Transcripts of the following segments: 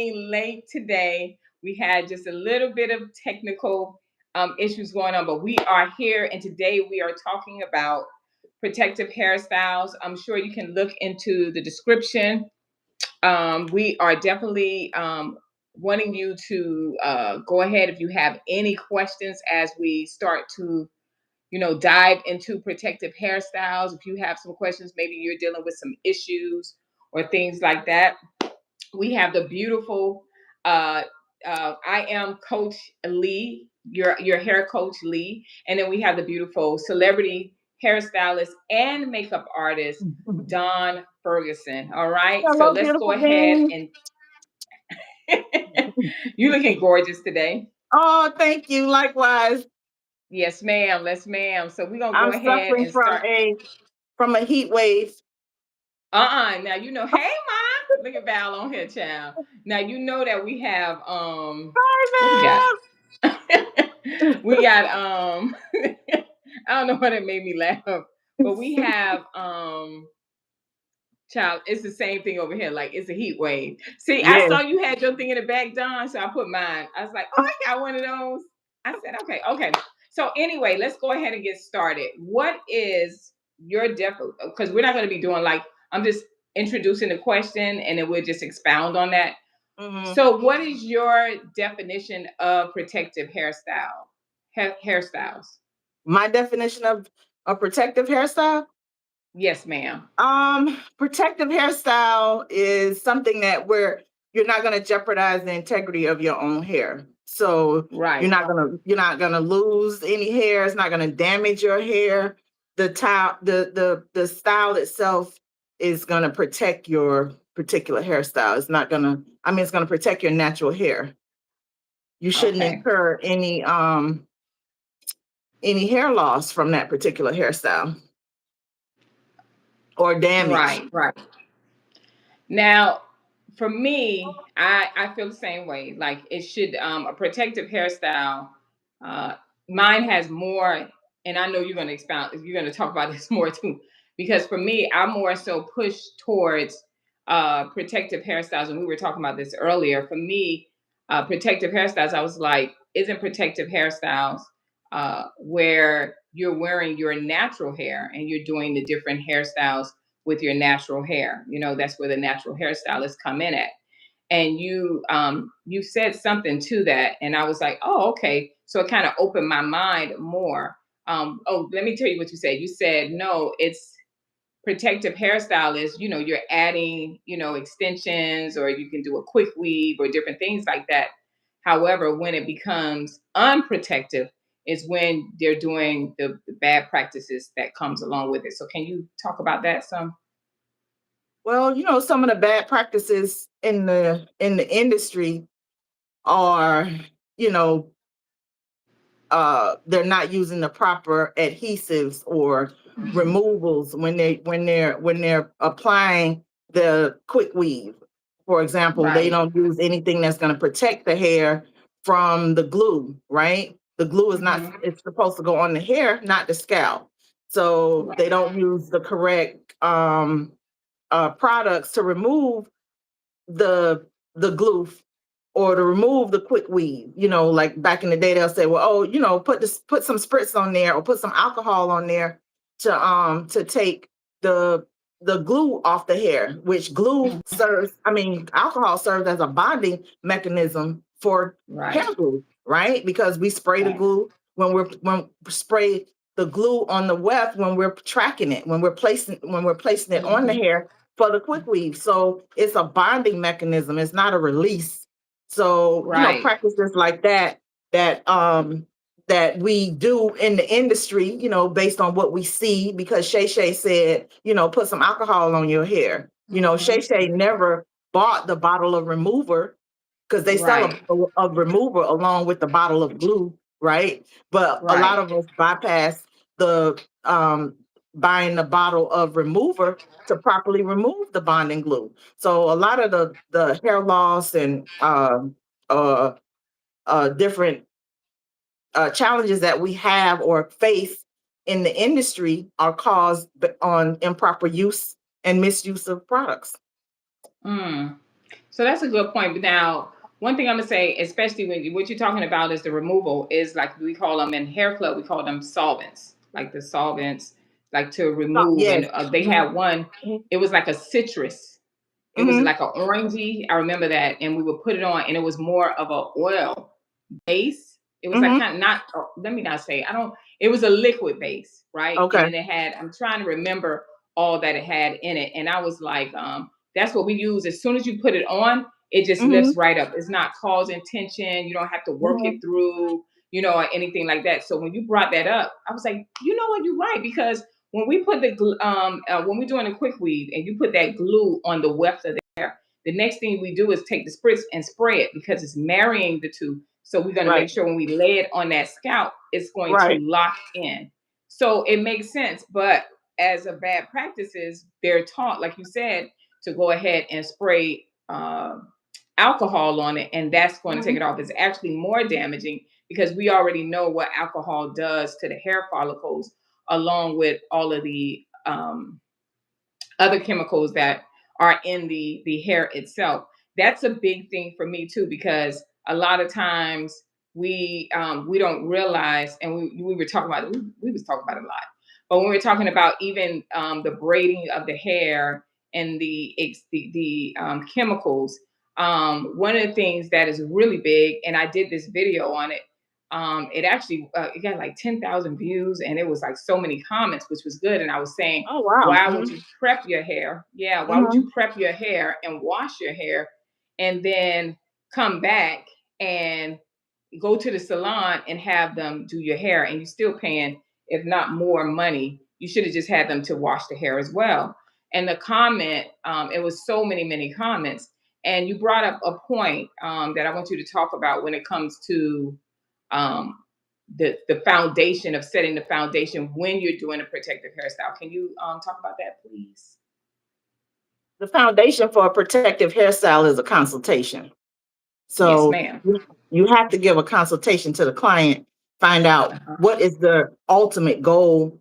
late today. We had just a little bit of technical issues going on, but we are here, and today we are talking about protective hairstyles. I'm sure you can look into the description. We are definitely wanting you to go ahead if you have any questions as we start to dive into protective hairstyles. If you have some questions, maybe you're dealing with some issues or things like that, we have the beautiful uh I am Coach Lee, your hair coach Lee, and then we have the beautiful celebrity hairstylist and makeup artist Daun Ferguson. All right, so Hello, let's go beautiful ahead being. and you looking gorgeous today. Oh, thank you. Likewise, Yes, ma'am. Yes, ma'am. So we're gonna go I'm ahead suffering and start. from a heat wave. Now hey ma, look at Val on here, child. Now you know that we have what we got. Hi, We got I don't know why that made me laugh, but we Val. have child, it's the same thing over here. Like it's a heat wave. See, I Yes. saw you had your thing in the back, Don, so I put mine. I was like, oh, I got one of those. I said, okay. So anyway, let's go ahead and get started. What is your because we're not going to be doing like I'm just introducing the question and then we'll just expound on that. Hmm. So what is your definition of protective hairstyles? My definition of a protective hairstyle. Yes, ma'am. Protective hairstyle is something that where you're not going to jeopardize the integrity of your own hair. So Right. you're not gonna lose any hair. It's not gonna damage your hair. The style itself is gonna protect your particular hairstyle. It's not gonna. I mean, it's gonna protect your natural hair. You shouldn't Okay. incur any hair loss from that particular hairstyle or damage. Right. Now, for me, I feel the same way. Like it should a protective hairstyle. Uh, Mine has more, and I know you're going to expound. You're going to talk about this more too, because for me, I'm more so pushed towards protective hairstyles. And we were talking about this earlier. For me, protective hairstyles, I was like, isn't protective hairstyles where you're wearing your natural hair and you're doing the different hairstyles with your natural hair. That's where the natural hairstylists come in at. And you said something to that, and I was like, oh, okay. So it kind of opened my mind more. Let me tell you what you said. You said no, it's protective hairstylist. You're adding, extensions, or you can do a quick weave or different things like that. However, when it becomes unprotective is when they're doing the bad practices that comes along with it. So can you talk about that some? Well, some of the bad practices in the industry are, you know, they're not using the proper adhesives or removals when they're applying the quick weave. For example, they Right. don't use anything that's going to protect the hair from the glue, right? The glue is not, Mhm. it's supposed to go on the hair, not the scalp. So they Right. don't use the correct products to remove the glue or to remove the quick weave. Like back in the day, they'll say, well, oh, put some spritz on there or put some alcohol on there to take the glue off the hair, which glue Mhm. serves, I mean, alcohol serves as a bonding mechanism for hair Right. glue, right? Because we spray the Right. glue when spray the glue on the weft when we're tracking it, when we're placing it on the Mhm. hair for the quick weave. So it's a bonding mechanism. It's not a release. So, Right. practices like that we do in the industry, based on what we see, because Shay said, put some alcohol on your hair. Shay Mhm. never bought the bottle of remover because they sell Right. a remover along with the bottle of glue, right? But a lot Right. of us bypass the buying the bottle of remover to properly remove the bonding glue. So a lot of the hair loss and uh, different challenges that we have or face in the industry are caused on improper use and misuse of products. Mm. So that's a good point. But now, one thing I'm gonna say, especially when what you're talking about is the removal, is like we call them in hair club, we call them solvents, like the solvents, like to So, remove. And yes. they Hmm. had one. It was like a citrus. It was Hmm. like a orangey. I remember that, and we would put it on, and it was more of a oil base. It was like Hmm. kind of not. Let me not say. I don't. It was a liquid base, right? And Okay. then it had. I'm trying to remember all that it had in it, and I was like, that's what we use. As soon as you put it on, it just lifts Hmm. right up. It's not causing tension. You don't have to work it Hmm. through, or anything like that. So when you brought that up, I was like, you know what, you're right, because when we put when we're doing a quick weave and you put that glue on the weft of the hair, the next thing we do is take the spritz and spray it because it's marrying the two. So we're going to Right. make sure when we lay it on that scalp, it's going to Right. lock in. So it makes sense. But as a bad practices, they're taught, like you said, to go ahead and spray alcohol on it, and that's going to take Hmm. it off. It's actually more damaging because we already know what alcohol does to the hair follicles, along with all of the other chemicals that are in the hair itself. That's a big thing for me too, because a lot of times we don't realize, and we were talking about it, we was talking about it a lot. But when we're talking about even the braiding of the hair and the chemicals, one of the things that is really big, and I did this video on it. It actually it got like 10,000 views, and it was like so many comments, which was good. And I was saying, Oh, wow. why would Hmm. you prep your hair? Yeah, why would Hmm. you prep your hair and wash your hair and then come back and go to the salon and have them do your hair, and you're still paying, if not more money? You should have just had them to wash the hair as well. And the comment, it was so many comments. And you brought up a point that I want you to talk about when it comes to um, the foundation of setting the foundation when you're doing a protective hairstyle. Can you talk about that, please? The foundation for a protective hairstyle is a consultation. Yes, So ma'am. you have to give a consultation to the client, find out Uh-huh. what is the ultimate goal,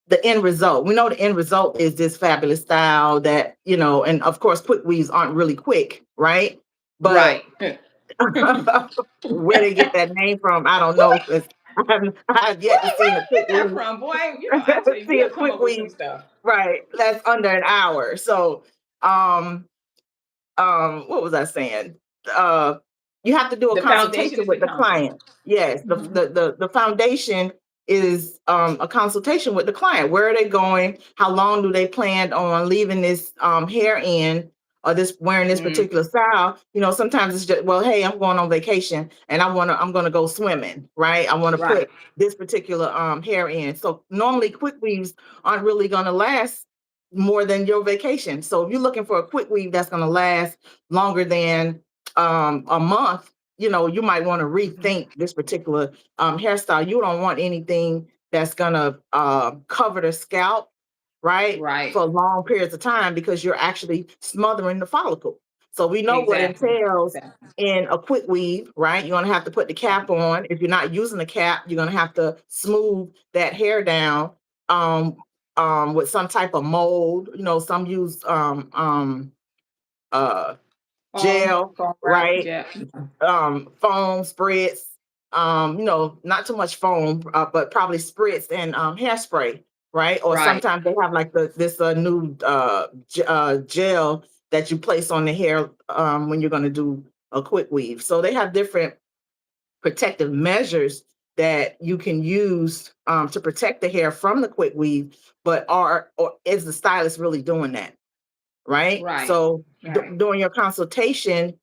the end result. We know the end result is this fabulous style that, and of course, quick weaves aren't really quick, right? Right. But where they get that name from, I don't know, because I have yet to see Where a you quick get that weave, from, boy? I tell you, see a we'll come quick up with some weave, stuff. right? That's under an hour. So, um, what was I saying? Uh, you have to do a The foundation consultation is the with the consult. client. Yes, Mhm. the foundation is a consultation with the client. Where are they going? How long do they plan on leaving this hair in, or this wearing this Mm, particular style? Sometimes it's just, well, hey, I'm going on vacation and I'm gonna go swimming, right? I want to right. put this particular hair in. So normally quick weaves aren't really gonna last more than your vacation. So if you're looking for a quick weave that's going to last longer than a month, you might want to Mhm. rethink this particular hairstyle. You don't want anything that's going to cover the scalp, right, Right. for long periods of time, because you're actually smothering the follicle. So we know what Exactly. entails Exactly. in a quick weave, right? You're going to have to put the cap on. If you're not using the cap, you're going to have to smooth that hair down. Um, with some type of mold. Some use uh gel, Phone, right? right? Yeah. Foam spritz, not too much foam, but probably spritz and hairspray, right? Or Right. sometimes they have like this new gel that you place on the hair when you're going to do a quick weave. So they have different protective measures that you can use to protect the hair from the quick weave, but are or is the stylist really doing that, right? Right. So Right. during your consultation,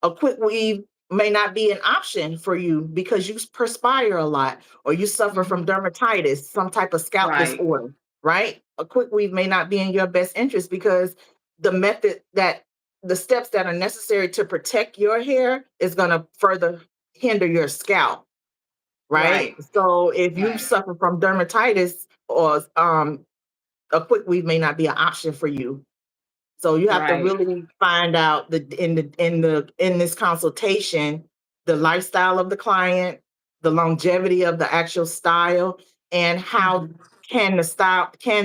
a quick weave may not be an option for you because you perspire a lot or you suffer from Mhm. dermatitis, some type of scalp Right. disorder, right? A quick weave may not be in your best interest because the method that the steps that are necessary to protect your hair is going to further hinder your scalp, right? Right. So if you Right. suffer from dermatitis, or a quick weave may not be an option for you. So you have to Right. really find out in this consultation, the lifestyle of the client, the longevity of the actual style, and how Mhm. can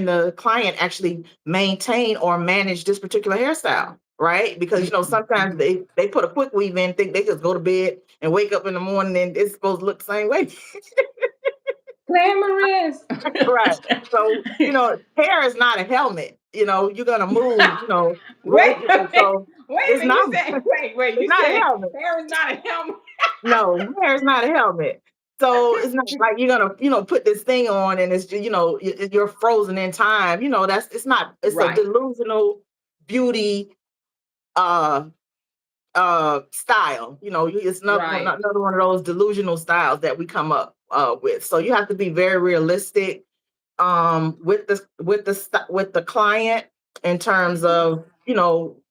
the client actually maintain or manage this particular hairstyle. right? Because Mhm, sometimes mhm. they put a quick weave in, think they just go to bed and wake up in the morning and it's supposed to look the same way. Glamorous. Right. So, hair is not a helmet. You're gonna move, Wait a minute. so Wait a it's minute. not You said, wait. it's You not a said helmet. hair is not a helmet. No, hair is not a helmet. So it's not like you're gonna, put this thing on and it's you're frozen in time. That's it's not it's a Right, delusional beauty uh style. It's not, right. another one of those delusional styles that we come up with. So you have to be very realistic with the client in terms Mhm. of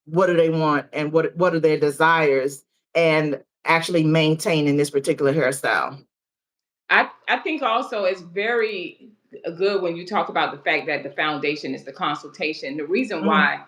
what do they want and what are their desires, and actually maintaining this particular hairstyle. I think also it's very good when you talk about the fact that the foundation is the consultation. The reason Mhm. why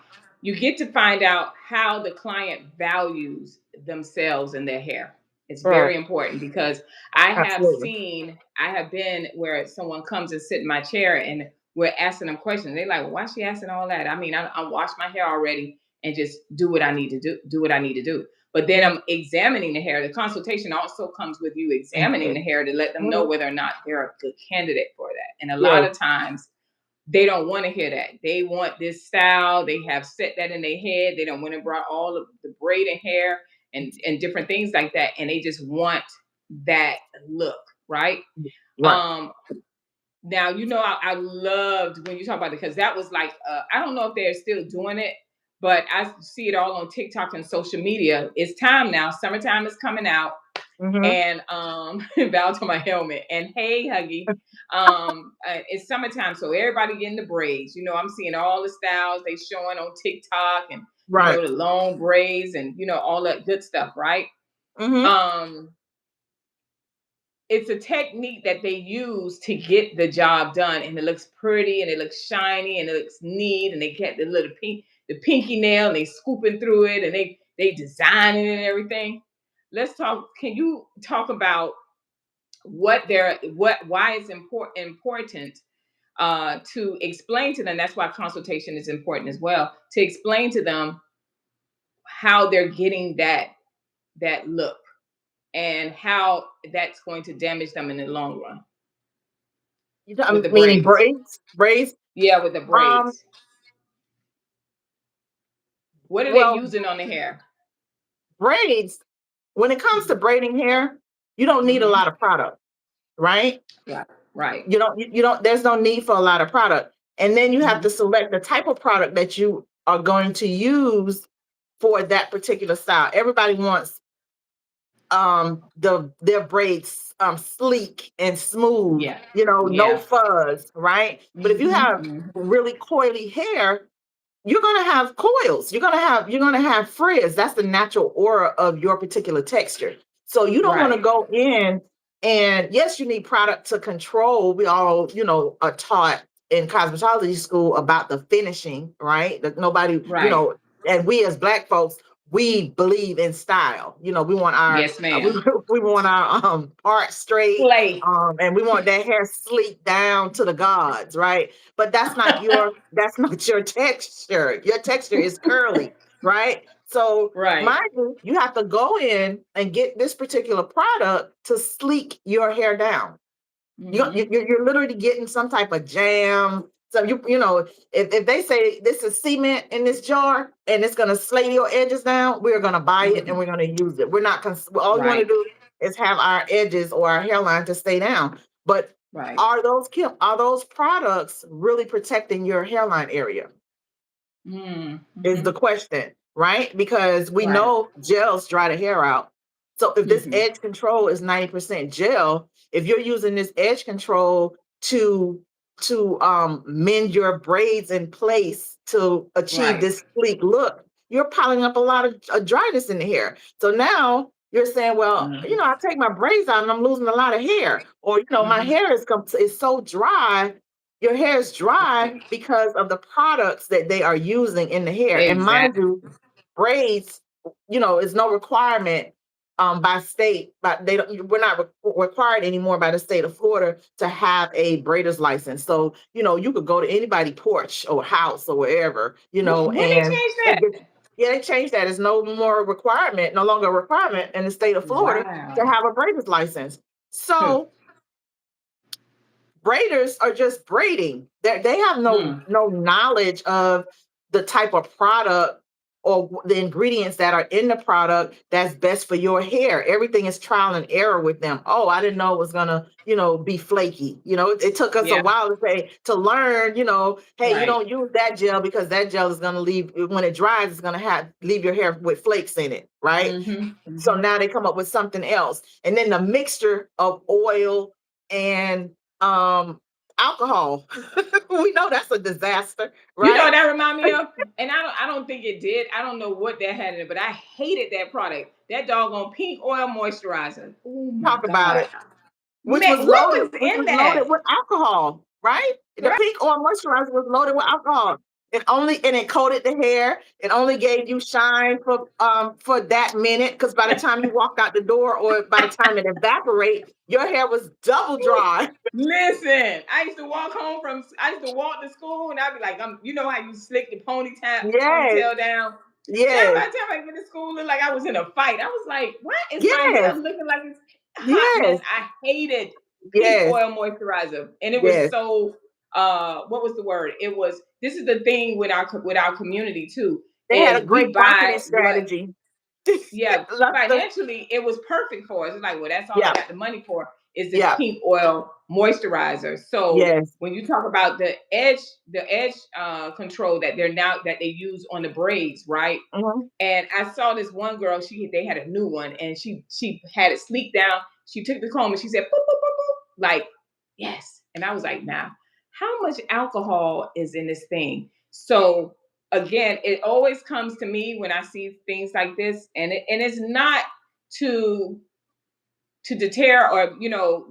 you get to find out how the client values themselves and their hair. It's Right. very important because Absolutely. I have been where someone comes and sit in my chair and we're asking them questions. They're like, well, why is she asking all that? I mean, I wash my hair already and just do what I need to do what I need to do. But then Mhm. I'm examining the hair. The consultation also comes with you examining Mhm. the hair to let them know Mhm. whether or not they're a good candidate for that. And a lot Yes. of times they don't want to hear that. They want this style. They have set that in their head. They don't want to brought all of the braiding hair and different things like that. And they just want that look, right? Right. Um, Now, I loved when you talk about it because that was like, I don't know if they're still doing it, but I see it all on TikTok and social media. It's time now. Summertime is coming out, Mhm. and bow to my helmet. And hey, Huggy, it's summertime, so everybody getting the braids. I'm seeing all the styles they showing on TikTok, and Right. the long braids, and all that good stuff, right? Mhm. Um, it's a technique that they use to get the job done, and it looks pretty and it looks shiny and it looks neat, and they get the pinky nail, and they scooping through it, and they design it and everything. Let's talk. Can you talk about why it's important to explain to them? That's why consultation is important as well, to explain to them how they're getting that look and how that's going to damage them in the long run with the Meaning braids. braids. Yeah, with the Um, braids. What are they well, using on the hair? braids. When it comes to Mhm. braiding hair, you don't need a Mhm. lot of product, right? Right. Right. You don't, there's no need for a lot of product. And then you have to Mhm. select the type of product that you are going to use for that particular style. Everybody wants their braids sleek and smooth, Yeah. no Yeah. fuzz, right? But if you Mhm. have Mhm. really coily hair, you're gonna have coils. You're gonna have frizz. That's the natural aura of your particular texture. So you don't want to Right. go in, and yes, you need product to control. We all, are taught in cosmetology school about the finishing, right? That nobody, Right. and we as Black folks, we believe in style. We want our Yes, we, ma'am. we want our part straight, Play. and we want that hair sleek down to the gods, right? But that's not your texture. Your texture is curly, right? So Right. mind you, you have to go in and get this particular product to sleek your hair down. Mhm. You're literally getting some type of jam. So if they say this is cement in this jar and it's gonna slay your edges down, we're gonna buy it and Mhm. we're gonna use it. We're not all we want to Right. do is have our edges or our hairline to stay down. But Right. are those products really protecting your hairline area? Is the Mhm. question, right? Because we Right. know gels dry the hair out. So if this Mhm. edge control is 90% gel, if you're using this edge control to mend your braids in place to achieve Right. this sleek look, you're piling up a lot of dryness in the hair. So now you're saying, well, Mhm. I take my braids out and I'm losing a lot of hair, or my Mhm. hair is so dry. Your hair is dry Right. because of the products that they are using in the hair. And mind Exactly. you, braids, is no requirement by state, but we're not required anymore by the state of Florida to have a braider's license. So, you could go to anybody porch or house or wherever, When they and changed and get that? Yeah, they changed that. It's no more requirement, no longer a requirement in the state of Florida to Wow. have a braider's license. Hmm. So braiders are just braiding. They have Hmm. no knowledge of the type of product or the ingredients that are in the product that's best for your hair. Everything is trial and error with them. Oh, I didn't know it was gonna, be flaky. It took us a Yeah. while to learn, hey, you Right. don't use that gel because that gel is gonna leave when it dries, it's gonna have leave your hair with flakes in it, right? Mm-hmm. So Mm-hmm. now they come up with something else. And then the mixture of oil and alcohol. We know that's a disaster, You know right? what that remind me of? And I don't think it did. I don't know what that had in it, but I hated that product. That doggone pink oil moisturizer. Oh my Talk about God. it. Man, what was Which in was that? loaded with alcohol, right? The Right? pink oil moisturizer was loaded with alcohol. It coated the hair. It only gave you shine for that minute, because by the time you walked out the door or by the time it evaporate, your hair was double dry. Listen, I used to walk to school and I'd be like, you know how you slick the Yes, ponytail down? Now yes, by the time I get to school, it looked like I was in a fight. I was like, why is my hair yes, looking like it's hot mess? yes, I hated pink yes, oil moisturizer. And it was yes. so what was the word? It was this is the thing with our community too, They had is a we great buy marketing what strategy. yeah, Luster. financially it was perfect for us. It's like, well, that's all I Yeah, got the money for is this yeah, pink oil moisturizer. So yes. when you talk about the edge control that they use on the braids, right? Mhm. And I saw this one girl, they had a new one and she had it sleek down. She took the comb and she said, boop, boop, boop, boop, like, yes. And I was like, now, how much alcohol is in this thing? So again, it always comes to me when I see things like this, and it's not to deter, or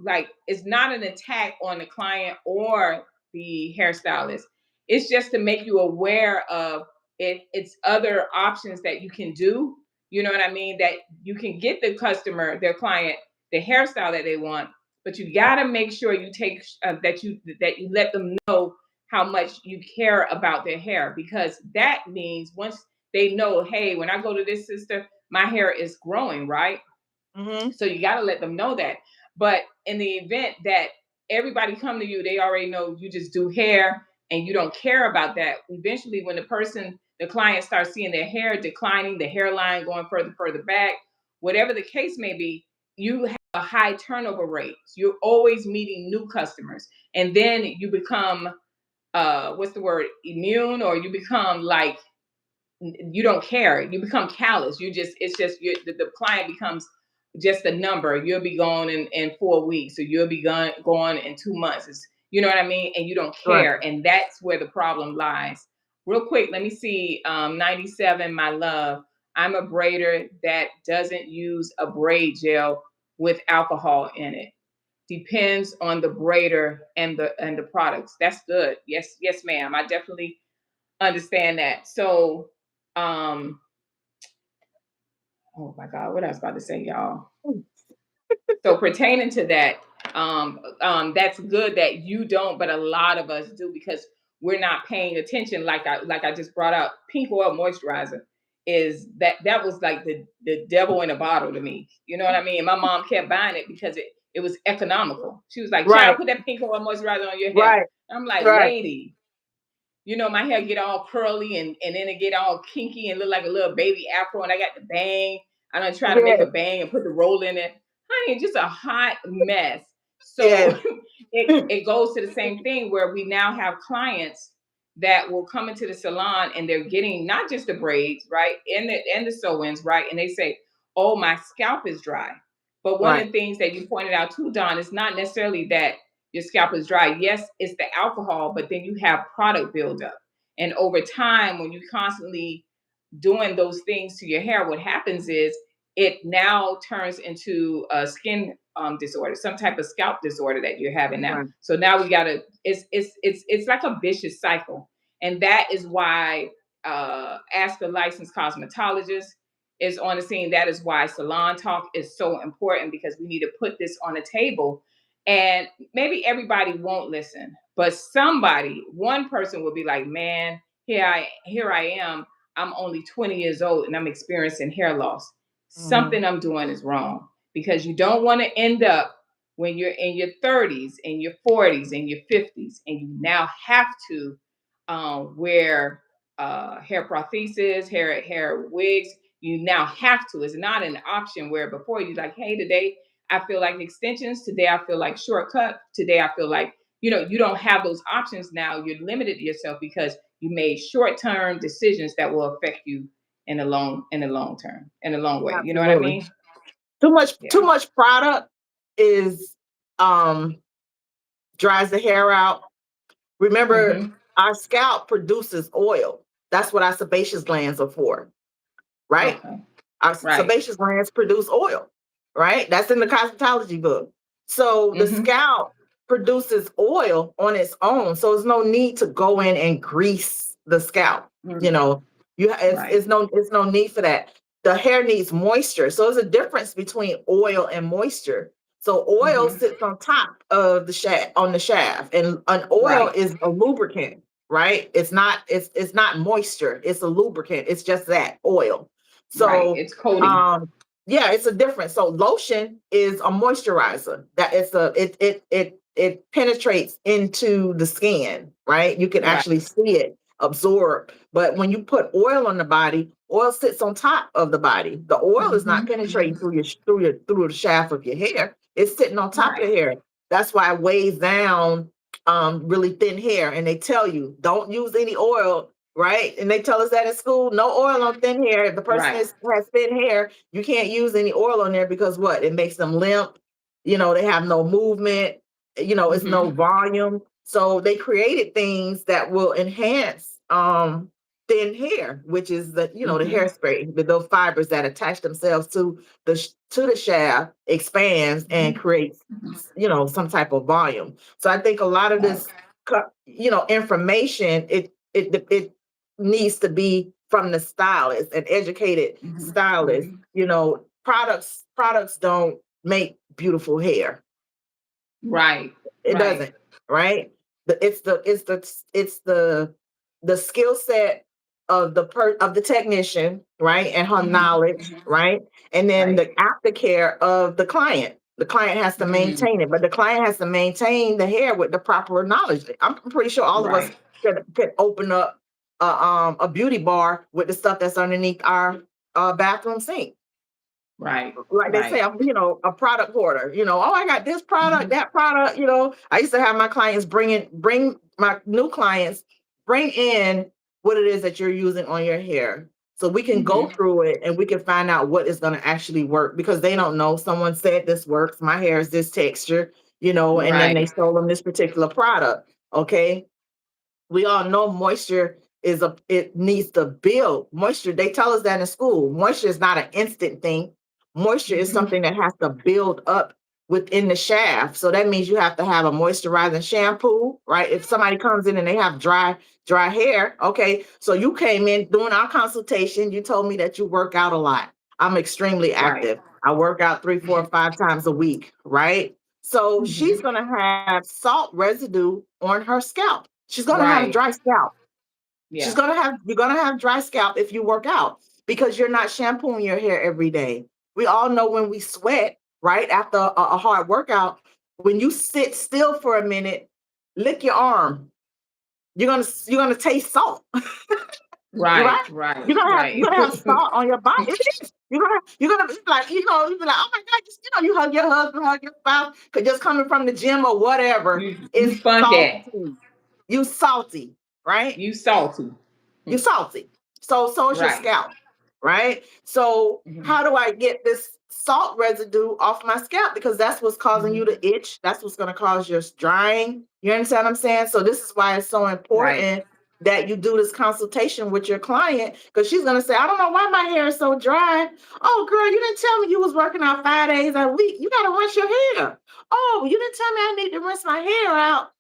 like, it's not an attack on the client or the hairstylist. It's just to make you aware of it's other options that you can do. You know what I mean? That you can get the customer, their client, the hairstyle that they want, but you got to make sure you take that you let them know how much you care about their hair, because that means once they know, hey, when I go to this sister, my hair is growing, right? Mhm. So you got to let them know that. But in the event that everybody come to you, they already know you just do hair and you don't care about that. Eventually, when the client starts seeing their hair declining, the hairline going further back, whatever the case may be, you have a high turnover rate. So you're always meeting new customers, and then you become what's the word, immune, or you become like you don't care. You become callous. It's just the client becomes just a number. You'll be gone in 4 weeks, or you'll be gone in 2 months. You know what I mean? And you don't Right. care. And that's where the problem lies. Real quick, let me see. 97, my love. I'm a braider that doesn't use a braid gel with alcohol in it. Depends on the braider and the products. That's good. Yes, yes, ma'am. I definitely understand that. So, um, oh my God, what I was about to say, y'all. So pertaining to that, that's good that you don't, but a lot of us do, because we're not paying attention. Like I just brought up, pink oil moisturizer is that was like the devil in a bottle to me. You know what I mean? My mom kept buying it because it was economical. She was like, Right. "Child, put that pink oil moisturizer on your hair." Right. I'm like, Right. "Lady, my hair get all curly and then it get all kinky and look like a little baby afro, and I got the bang. I don't try to make a Yes. bang and put the roll in it. Honey, just a hot mess. So Yes. it goes to the same thing where we now have clients that will come into the salon and they're getting not just the braids, right? And the sew-ins, right? And they say, oh, my scalp is dry. But one of Right. the things that you pointed out too, Dawn, is not necessarily that your scalp is dry. Yes, it's the alcohol, but then you have product buildup. And over time, when you constantly doing those things to your hair, what happens is it now turns into a skin disorder, some type of scalp disorder that you're having now. Right. So now we gotta. It's like a vicious cycle, and that is why ask a licensed cosmetologist is on the scene. That is why salon talk is so important, because we need to put this on the table. And maybe everybody won't listen, but one person will be like, "Man, here I am. I'm only 20 years old and I'm experiencing hair loss. Mhm. Something I'm doing is wrong, because you don't want to end up when you're in your 30s and your 40s and your 50s and you now have to wear hair prosthesis, hair wigs. You now have to. It's not an option where before you like, hey, today I feel like extensions. Today I feel like shortcut. Today I feel like, you don't have those options now. You're limited to yourself because you made short-term decisions that will affect you in the long term, in the long way. You know what I Absolutely. mean? Too Yeah. much product is um dries the hair out. Remember, Mm-hmm. our scalp produces oil. That's what our sebaceous glands are for, right? Okay. Our Right. sebaceous glands produce oil, right? That's in the cosmetology book. So the Mm-hmm. scalp produces oil on its own. So there's no need to go in and grease the scalp. You Mm-hmm. know, Right. it's no need for that. The hair needs moisture. So there's a difference between oil and moisture. So oil Mm-hmm. sits on top of the shaft, on the shaft, and an oil Right. is a lubricant, right? It's not moisture, it's a lubricant. It's just that oil. Right. So It's coating. um yeah, it's a difference. So lotion is a moisturizer. That it's a it penetrates into the skin, right? You can Right. actually see it absorb. But when you put oil on the body, oil sits on top of the body. The oil is not Mm-hmm. penetrating Mm-hmm. through the shaft of your hair. It's sitting on top of Right. the hair. That's why it weighs down really thin hair. And they tell you don't use any oil, right? And they tell us that at school, no oil on thin hair. If the person Right. has thin hair, you can't use any oil on there because what? It makes them limp. They have no movement. It's no Mm-hmm. volume. So they created things that will enhance thin hair, which is the Mm-hmm. hairspray, those fibers that attach themselves to the shaft, expands and Mm-hmm. creates some type of volume. So I think a lot of Right. this information, it needs to be from the stylist, an educated Mm-hmm. stylist. Mm-hmm. Products don't make beautiful hair. Right. It Right. doesn't, right? It's the skill set of the technician, right, and her Mm-hmm. knowledge, Mm-hmm. right, and then Right. the aftercare of the client. The client has to Mm. maintain it, but the client has to maintain the hair with the proper knowledge. I'm pretty sure all of us Right. could open up a beauty bar with the stuff that's underneath our bathroom sink, Right. like they say, Right. I'm, a product hoarder. Oh, I got this product, Mm-hmm. that product. I used to have my clients bring my new clients, bring in what it is that you're using on your hair. So we can go Mm-hmm. through it and we can find out what is going to actually work because they don't know. Someone said this works. My hair is this texture, and then they Right. sold them this particular product. Okay, we all know moisture it needs to build moisture. They tell us that in school. Moisture is not an instant thing. Moisture is Mm-hmm. something that has to build up within the shaft. So that means you have to have a moisturizing shampoo, right? If somebody comes in and they have dry hair, okay. So you came in during our consultation, you told me that you work out a lot. I'm extremely Right. active. I work out 3, 4, 5 times a week, right? So she's Mm-hmm. gonna have salt residue on her scalp. She's gonna have Right. dry scalp. Yeah. You're gonna have dry scalp if you work out because you're not shampooing your hair every day. We all know when we sweat, right? After a hard workout, when you sit still for a minute, lick your arm. You're gonna taste salt. You're Right. right. Right. You're gonna have Right. salt on your body. It is. You're gonna be like, you be like, oh my God, you hug your husband, hug your spouse, cause just coming from the gym or whatever, you it's funky. salty. You salty, right? You salty. You're salty. So is your Right. scalp, right? So Mm-hmm. how do I get this salt residue off my scalp? Because that's what's causing you Mm-hmm. to itch. That's what's going to cause your drying. You understand what I'm saying? So this is why it's so Right. important that you do this consultation with your client because she's going to say, I don't know why my hair is so dry. Oh, girl, you didn't tell me you was working out 5 days a week. You got to rinse your hair. Oh, you didn't tell me I need to rinse my hair out.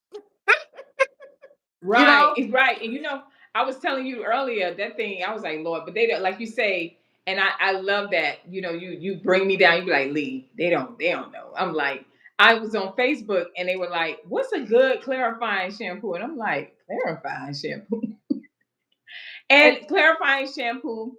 You Right, know, right. And I was telling you earlier that thing. I was like, Lord, but they don't, like you say, and I love that. You bring me down. You be like, Lee, they don't know. I'm like, I was on Facebook and they were like, what's a good clarifying shampoo? And I'm like, clarifying shampoo. And And clarifying shampoo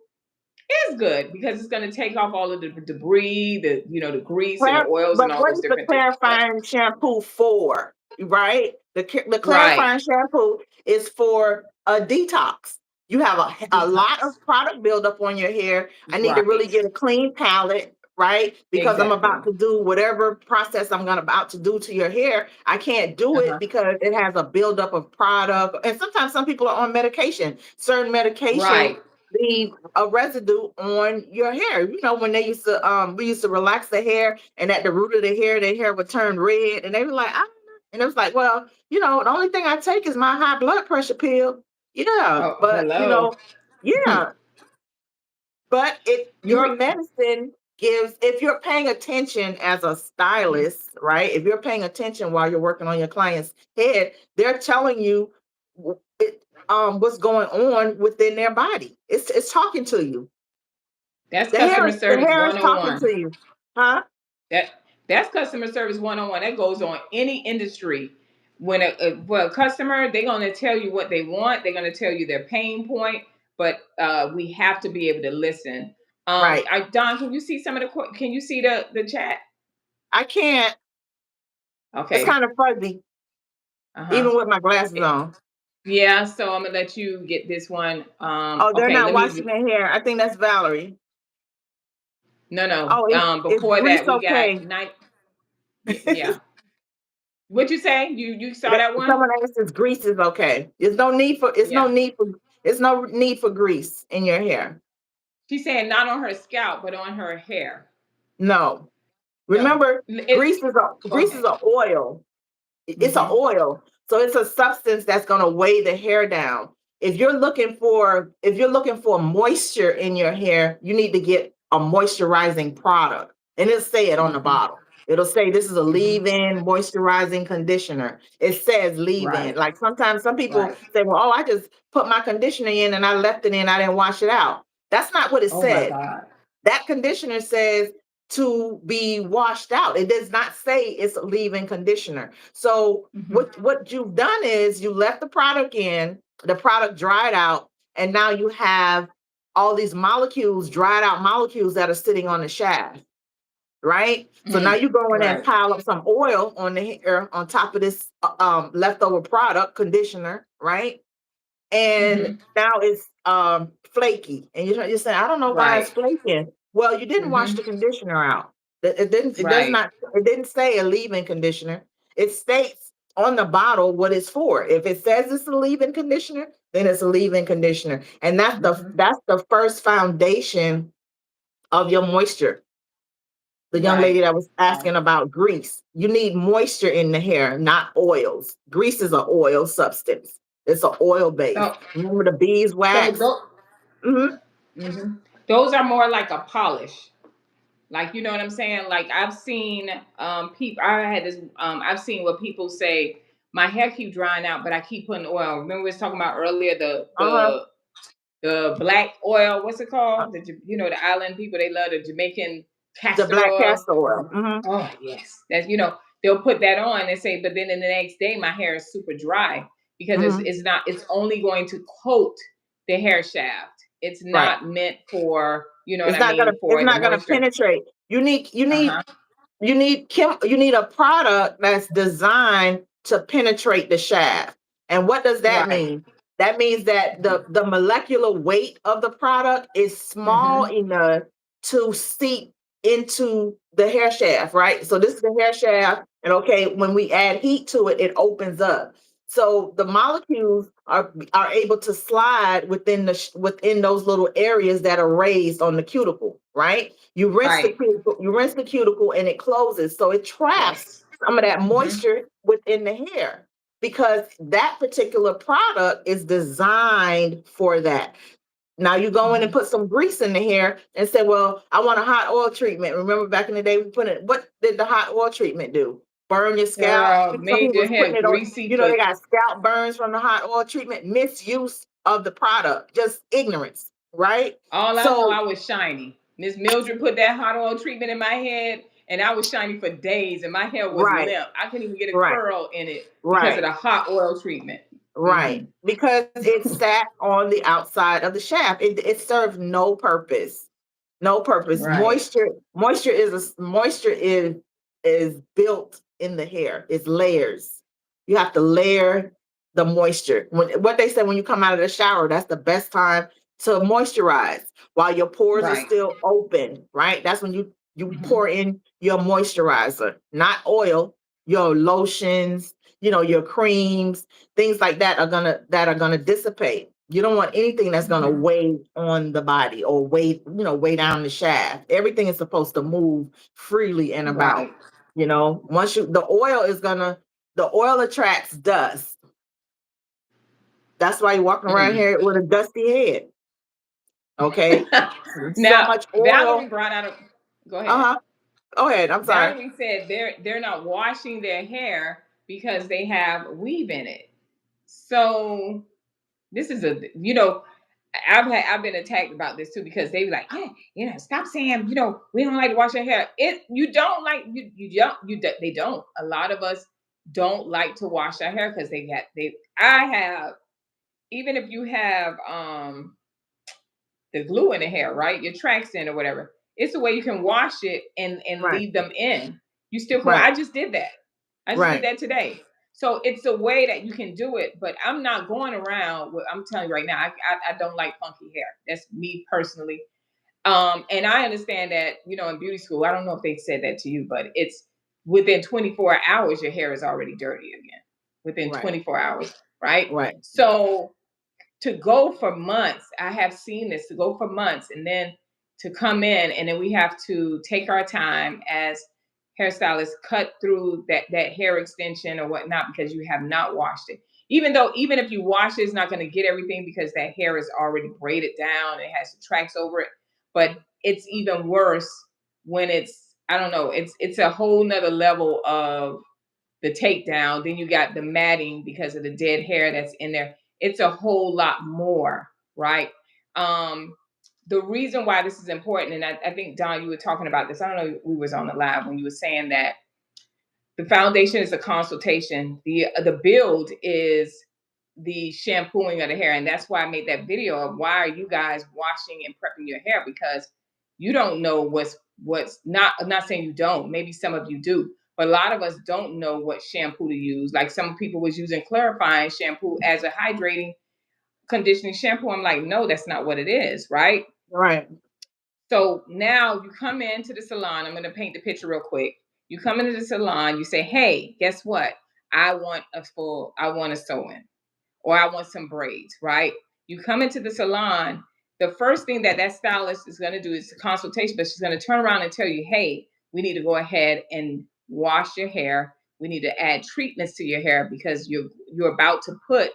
is good because it's going to take off all of the debris, the grease and the oils and But all what those is the different things. But clarifying shampoo for? Right? The right, clarifying shampoo is for a detox. You have a lot detox. of product buildup on your hair. I need to really Right, get a clean palette, right? Because I'm exactly. about to do whatever process I'm gonna about to do to your hair. I can't do it Uh-huh. because it has a buildup of product. And sometimes some people are on medication. Certain medications Right, leave a residue on your hair. You know, when they used to we used to relax the hair and at the root of the hair, their hair would turn red and they were like, ah. And it was like, well, the only thing I take is my high blood pressure pill. Yeah, oh, but hello. yeah, but if You your re- medicine gives, if you're paying attention as a stylist, right? If you're paying attention while you're working on your client's head, they're telling you what's going on within their body. It's talking to you. that's The hair customer is the service hair is talking 101. to you. Huh? That's customer service 101. That goes on any industry. When a customer, they're going to tell you what they want. They're going to tell you their pain point, but we have to be able to listen. Right. Don, can you see some of can you see the chat? I can't. It's Okay. kind of fuzzy, Uh-huh. even with my glasses on. Yeah, so I'm gonna let you get this one. Oh, they're Okay, not let washing me. their hair. I think that's Valerie. No, no. Oh, is Before grease that, we got okay? night. Yeah. What you say? You saw that one? Someone else says grease is okay. There's no need for Yeah. it's no need for grease in your hair. She's saying not on her scalp, but on her hair. No. No. Remember, It. Go grease is ahead. a oil. It's an Mm-hmm. oil. So it's a substance that's going to weigh the hair down. If you're looking for moisture in your hair, you need to get a moisturizing product. And it'll say it on the Mm-hmm. bottle. It'll say this is a Mm-hmm. leave-in moisturizing conditioner. It says leave-in. Right. Like sometimes some people Right. say, well, oh, I just put my conditioner in and I left it in, I didn't wash it out. That's not what it Oh my said. God. That conditioner says to be washed out. It does not say it's a leave-in conditioner. So Mm-hmm. what you've done is you left the product in, the product dried out, and now you have all these molecules, dried out molecules that are sitting on the shaft, right? So now Mm. you go in and Right. pile up some oil on the hair on top of this leftover product conditioner, right? And Mm-hmm. now it's flaky. And you're saying, I don't know why it's Right. flaking. Well, you didn't wash Mm-hmm. the conditioner out. Right. It didn't say a leave-in conditioner. It states on the bottle what it's for. If it says it's a leave-in conditioner, then it's a leave-in conditioner. And Mm-hmm. that's the first foundation of your moisture. The young lady Right. that was Right. asking about grease. You need moisture in the hair, not oils. Grease is an oil substance. It's an oil base. So Remember the so beeswax? Mhm. those are more like a polish. Like, you know what I'm saying? Like, I've seen people. I had this. I've seen what people say. My hair keep drying out, but I keep putting oil. Remember we was talking about earlier Uh-huh. the black oil. What's it Uh, called? The island people, they love the Jamaican The castor black oil. castor oil. Oh, Mhm. oh yes, that's they'll put that on and say, but then in the next day my hair is super dry because Mhm. it's not. It's only going to coat the hair shaft. It's Right. not meant for what I mean It's for the not gonna moisture. penetrate. Uh huh. You need a product that's designed to penetrate the shaft. And what does that Right. mean? That means that the molecular weight of the product is small Mm-hmm. enough to seep into the hair shaft, right? So this is the hair shaft, and okay, when we add heat to it, it opens up. So the molecules are able to slide within those little areas that are raised on the cuticle, right? Right. You rinse the cuticle and it closes. So it traps Yes. some of that Mm-hmm. moisture within the hair because that particular product is designed for that. Now you go in and Mm-hmm. put some grease in the hair and say, well, I want a hot oil treatment. Remember back in the day, we put it, what did the hot oil treatment do? Burn your scalp. Girl, Some made people your was putting hair it on, greasy for. they got scalp burns from the hot oil treatment, misuse of the product, just ignorance, right? All I know, So, I was shiny. Miss Mildred put that hot oil treatment in my head, and I was shiny for days, and my hair was right, limp. I couldn't even get a right, curl in it because of right. the hot oil treatment. Right. Because it sat on the outside of the shaft. It served no purpose. No purpose. Right. Moisture is built in the hair. It's layers. You have to layer the moisture. What they say when you come out of the shower, that's the best time to moisturize while your pores are Right. still open, right? That's when you Mhm. pour in your moisturizer, not oil, your lotions, your creams, things like that are gonna dissipate. You don't want anything that's gonna Mhm. weigh on the body or weigh down the shaft. Everything is supposed to move freely and about. Right. Once the oil attracts dust. That's why you're walking around Mm. here with a dusty head. Okay. So Now, much Valerie oil. brought out a. Go ahead. Uh-huh. Go ahead. I'm sorry. Valerie said they're not washing their hair because they have weave in it. So this is I've been attacked about this too because they be like, yeah, stop saying, we don't like to wash our hair. It you don't like you don't you they don't. A lot of us don't like to wash our hair because they I have, even if you have the glue in the hair, right? Your tracks in or whatever. It's a way you can wash it and Right. leave them in. You still can. Right. I just did that. I just did Right. that today. So it's a way that you can do it, but I'm not going around with, I'm telling you right now, I don't like funky hair. That's me personally. And I understand that, in beauty school, I don't know if they said that to you, but it's within 24 hours, your hair is already dirty again. Within Right. 24 hours, right? Right. So to go for months, I have seen this, to go for months and then to come in, and then we have to take our time as hairstylists, cut through that hair extension or whatnot because you have not washed it. Even if you wash it, it's not going to get everything because that hair is already braided down, it has the tracks over it. But it's even worse when it's, I don't know, it's a whole nother level of the takedown. Then you got the matting because of the dead hair that's in there. It's a whole lot more, right? Um, the reason why this is important, and I think Daun, you were talking about this. I don't know if we was on the live when you were saying that the foundation is a consultation. The build is the shampooing of the hair, and that's why I made that video of why are you guys washing and prepping your hair, because you don't know what's not. I'm not saying you don't. Maybe some of you do, but a lot of us don't know what shampoo to use. Like some people was using clarifying shampoo as a hydrating conditioning shampoo. I'm like, no, that's not what it is, right? Right. So now you come into the salon. I'm going to paint the picture real quick. You come into the salon, you say, hey, guess what? I want a sew in, or I want some braids, right? You come into the salon, the first thing that stylist is going to do is a consultation, but she's going to turn around and tell you, hey, we need to go ahead and wash your hair. We need to add treatments to your hair because you're about to put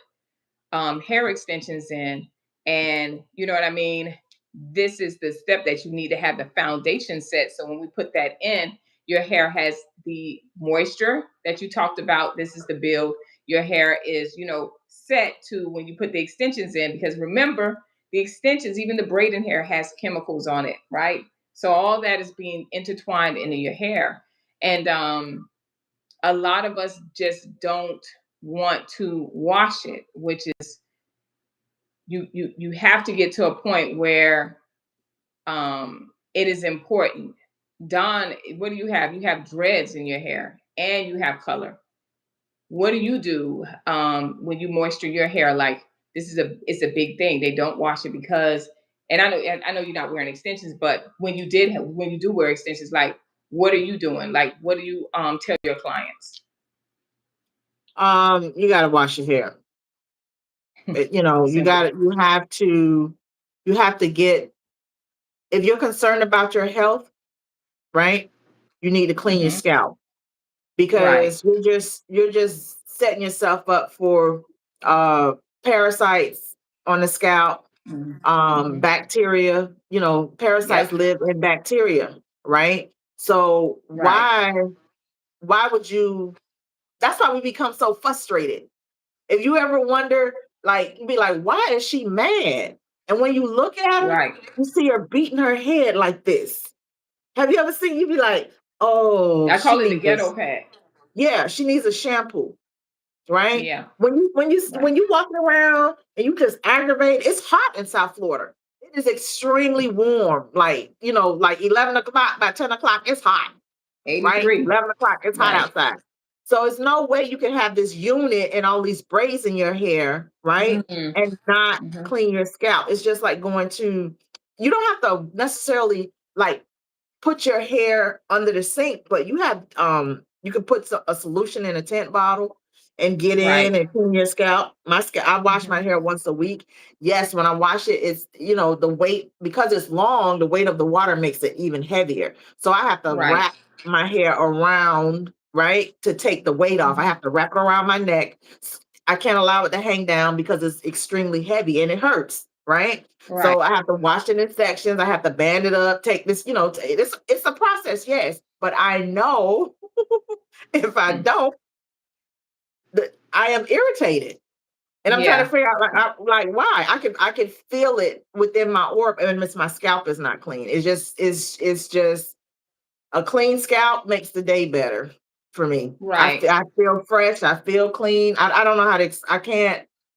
hair extensions in, and you know what I mean. This is the step that you need to have the foundation set. So when we put that in, your hair has the moisture that you talked about. This is the build. Your hair is, set to when you put the extensions in, because remember, the extensions, even the braiding hair, has chemicals on it, right? So all that is being intertwined into your hair, and a lot of us just don't want to wash it, which is, you have to get to a point where it is important. Dawn, what do you have? You have dreads in your hair and you have color. What do you do when you moisture your hair? Like, it's a big thing. They don't wash it because, and I know you're not wearing extensions, but when you do wear extensions, like, what are you doing? Like, what do you tell your clients? You got to wash your hair. Simple. You have to get, if you're concerned about your health, right? You need to clean your Hmm. scalp, Right. because you're just setting yourself up for uh parasites on the scalp, Hmm. bacteria. Parasites Yep. live in bacteria, right? So Right. why would you that's why we become so frustrated. If you ever wonder, like, be like, why is she mad? And when you look at her, Right. you see her beating her head like this. Have you ever seen, you be like, oh, I call it the ghetto pad. yeah, she needs a shampoo. right? Yeah. When Right. you walking around and you just aggravate, it's hot in South Florida. It is extremely warm. Like, like 11 o'clock, by 10 o'clock, it's hot, right? 83. 11 o'clock, it's hot Right. outside. So it's no way you can have this unit and all these braids in your hair, right? Mm-hmm. And not Mm-hmm. clean your scalp. It's just like going to, you don't have to necessarily like put your hair under the sink, but you can put a solution in a tent bottle and get Right. in and clean your scalp. I wash my Mm-hmm. hair once a week. Yes, when I wash it, it's the weight, because it's long, the weight of the water makes it even heavier. So I have to Right. wrap my hair around, right, to take the weight off. I Mm-hmm. have to wrap it around my neck. I can't allow it to hang down because it's extremely heavy and it hurts, right? Right. So I have to wash it in sections. I have to band it up, take this, it's a process, yes. But I know if I Mm. don't, I am irritated. And I'm trying to Yeah. figure out like why. I can feel it within my orb, and it's my scalp is not clean. It's just a clean scalp makes the day better for me. Right. I feel fresh. I feel clean. I don't know how to.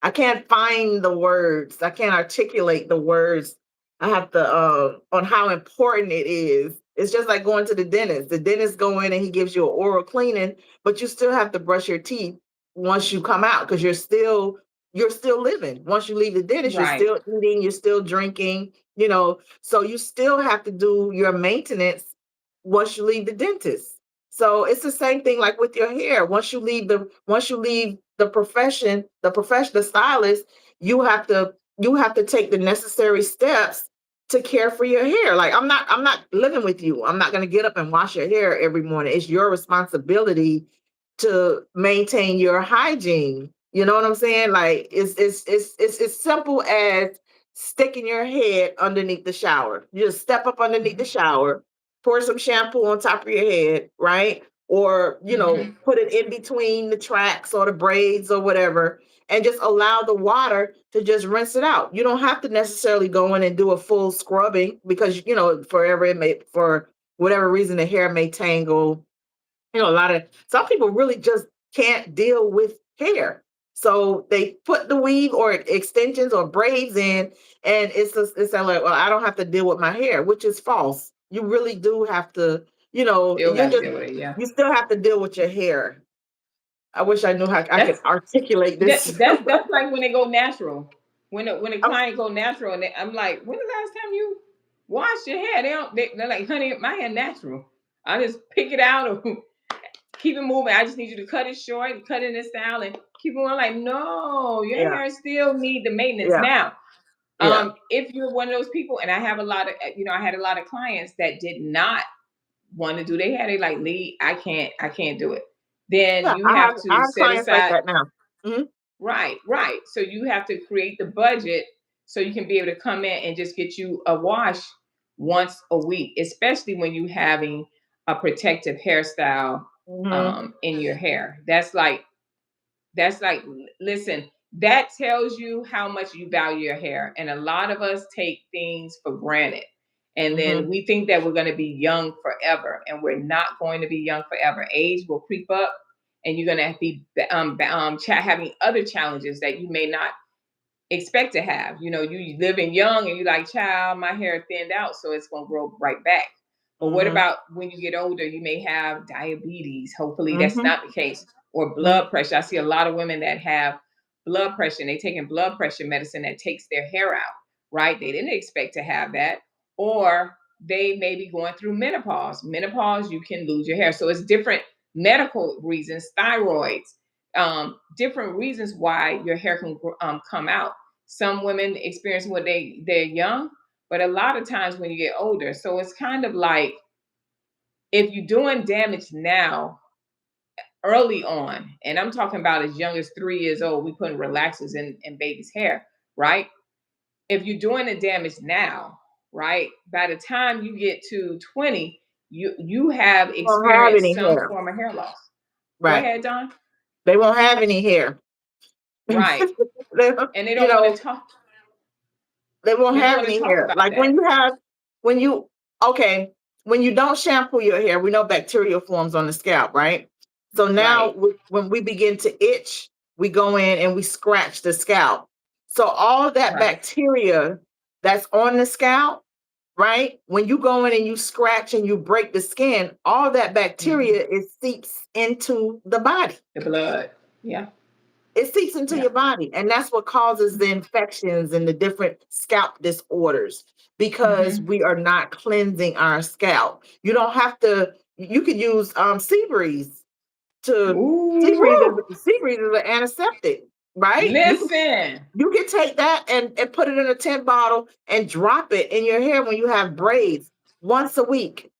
I can't find the words. I can't articulate the words. I have to on how important it is. It's just like going to the dentist. The dentist go in and he gives you an oral cleaning, but you still have to brush your teeth once you come out because you're still living. Once you leave the dentist, you're Right. still eating, you're still drinking. So you still have to do your maintenance once you leave the dentist. So it's the same thing like with your hair. Once you leave the profession, the stylist, you have to take the necessary steps to care for your hair. Like I'm not living with you. I'm not going to get up and wash your hair every morning. It's your responsibility to maintain your hygiene. You know what I'm saying? Like it's as simple as sticking your head underneath the shower. You just step up underneath the Mm-hmm. shower, pour some shampoo on top of your head, right? Or, Mm-hmm. put it in between the tracks or the braids or whatever, and just allow the water to just rinse it out. You don't have to necessarily go in and do a full scrubbing because, for whatever reason, the hair may tangle. A lot of some people really just can't deal with hair. So they put the weave or extensions or braids in, and it's like, well, I don't have to deal with my hair, which is false. You really do have to, Still got to deal with it. Yeah. you still have to deal with your hair. I wish I knew how I could That's articulate this. that's like when they go natural. When a I'm- client go natural, and I'm like, when the last time you washed your hair? They're like, honey, my hair natural. I just pick it out or keep it moving. I just need you to cut it short, cut it in this style, and keep it on. Like, no, your yeah, hair still need the maintenance. yeah, Now, yeah, if you're one of those people, and I have a lot of, I had a lot of clients that did not want to do their hair. They like, Lee, I can't do it. Then yeah. you I have have I to have set clients like aside. that now. Hmm. Right, right. So you have to create the budget so you can be able to come in and just get you a wash once a week, especially when you having a protective hairstyle Hmm. in your hair. That's like listen, that tells you how much you value your hair. And a lot of us take things for granted. And then Hmm. we think that we're going to be young forever, and we're not going to be young forever. Age will creep up, and you're going to be having other challenges that you may not expect to have. You living young and you like, child, my hair thinned out, so it's gonna grow right back. But what Hmm. about when you get older? You may have diabetes. Hopefully, that's Hmm. not the case. Or Hmm. blood pressure. I see a lot of women that have blood pressure and they taking blood pressure medicine that takes their hair out, right? They didn't expect to have that. Or they may be going through menopause. Menopause, you can lose your hair. So it's different medical reasons, thyroids, different reasons why your hair can come out. Some women experience when they're young, but a lot of times when you get older. So it's kind of like if you're doing damage now, early on, and I'm talking about as young as 3 years old, we putting relaxers in baby's hair, right? If you're doing the damage now, right, by the time you get to 20, you have Won't have experienced any some hair, form of hair loss. Go right? ahead, Don. They won't have any hair. Right. And they you don't want know, to talk. they won't They don't have want to any talk hair. about Like that. when you, okay, when you don't shampoo your hair, we know bacteria forms on the scalp, right? So now Right. when we begin to itch, we go in and we scratch the scalp. So all that Right. bacteria that's on the scalp, right? When you go in and you scratch and you break the skin, all that Hmm. bacteria it seeps into the body. The blood. Yeah. It seeps into Yeah. your body, and that's what causes the infections and the different scalp disorders because Hmm. we are not cleansing our scalp. You don't have to. You could use sea breeze to sea breeze. Ooh. Sea breeze is an antiseptic, right? Listen. You can take that and put it in a 10 bottle and drop it in your hair when you have braids once a week,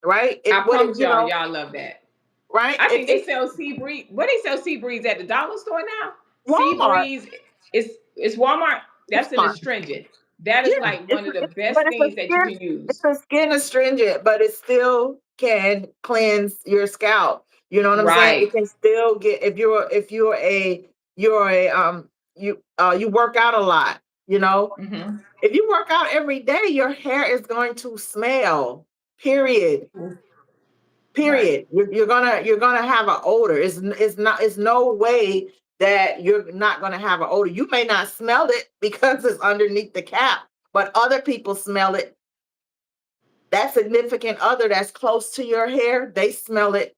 right? I What it promise y'all, y'all love that. right? I think they sell Sea Breeze. What they sell Sea Breeze at the dollar store now? Sea Walmart, Breeze is Walmart. That's an Walmart. astringent. That Yeah, is like one of the but best it's a things that you skin, can it's use. a skin astringent, but it still can cleanse your scalp. You know what I'm saying? It Right. can still get if you're a you work out a lot, you know. Mm-hmm. If you work out every day, your hair is going to smell. Period. Right. Period. You're gonna have an odor. It's no way that you're not gonna have an odor. You may not smell it because it's underneath the cap, but other people smell it. That significant other that's close to your hair, they smell it.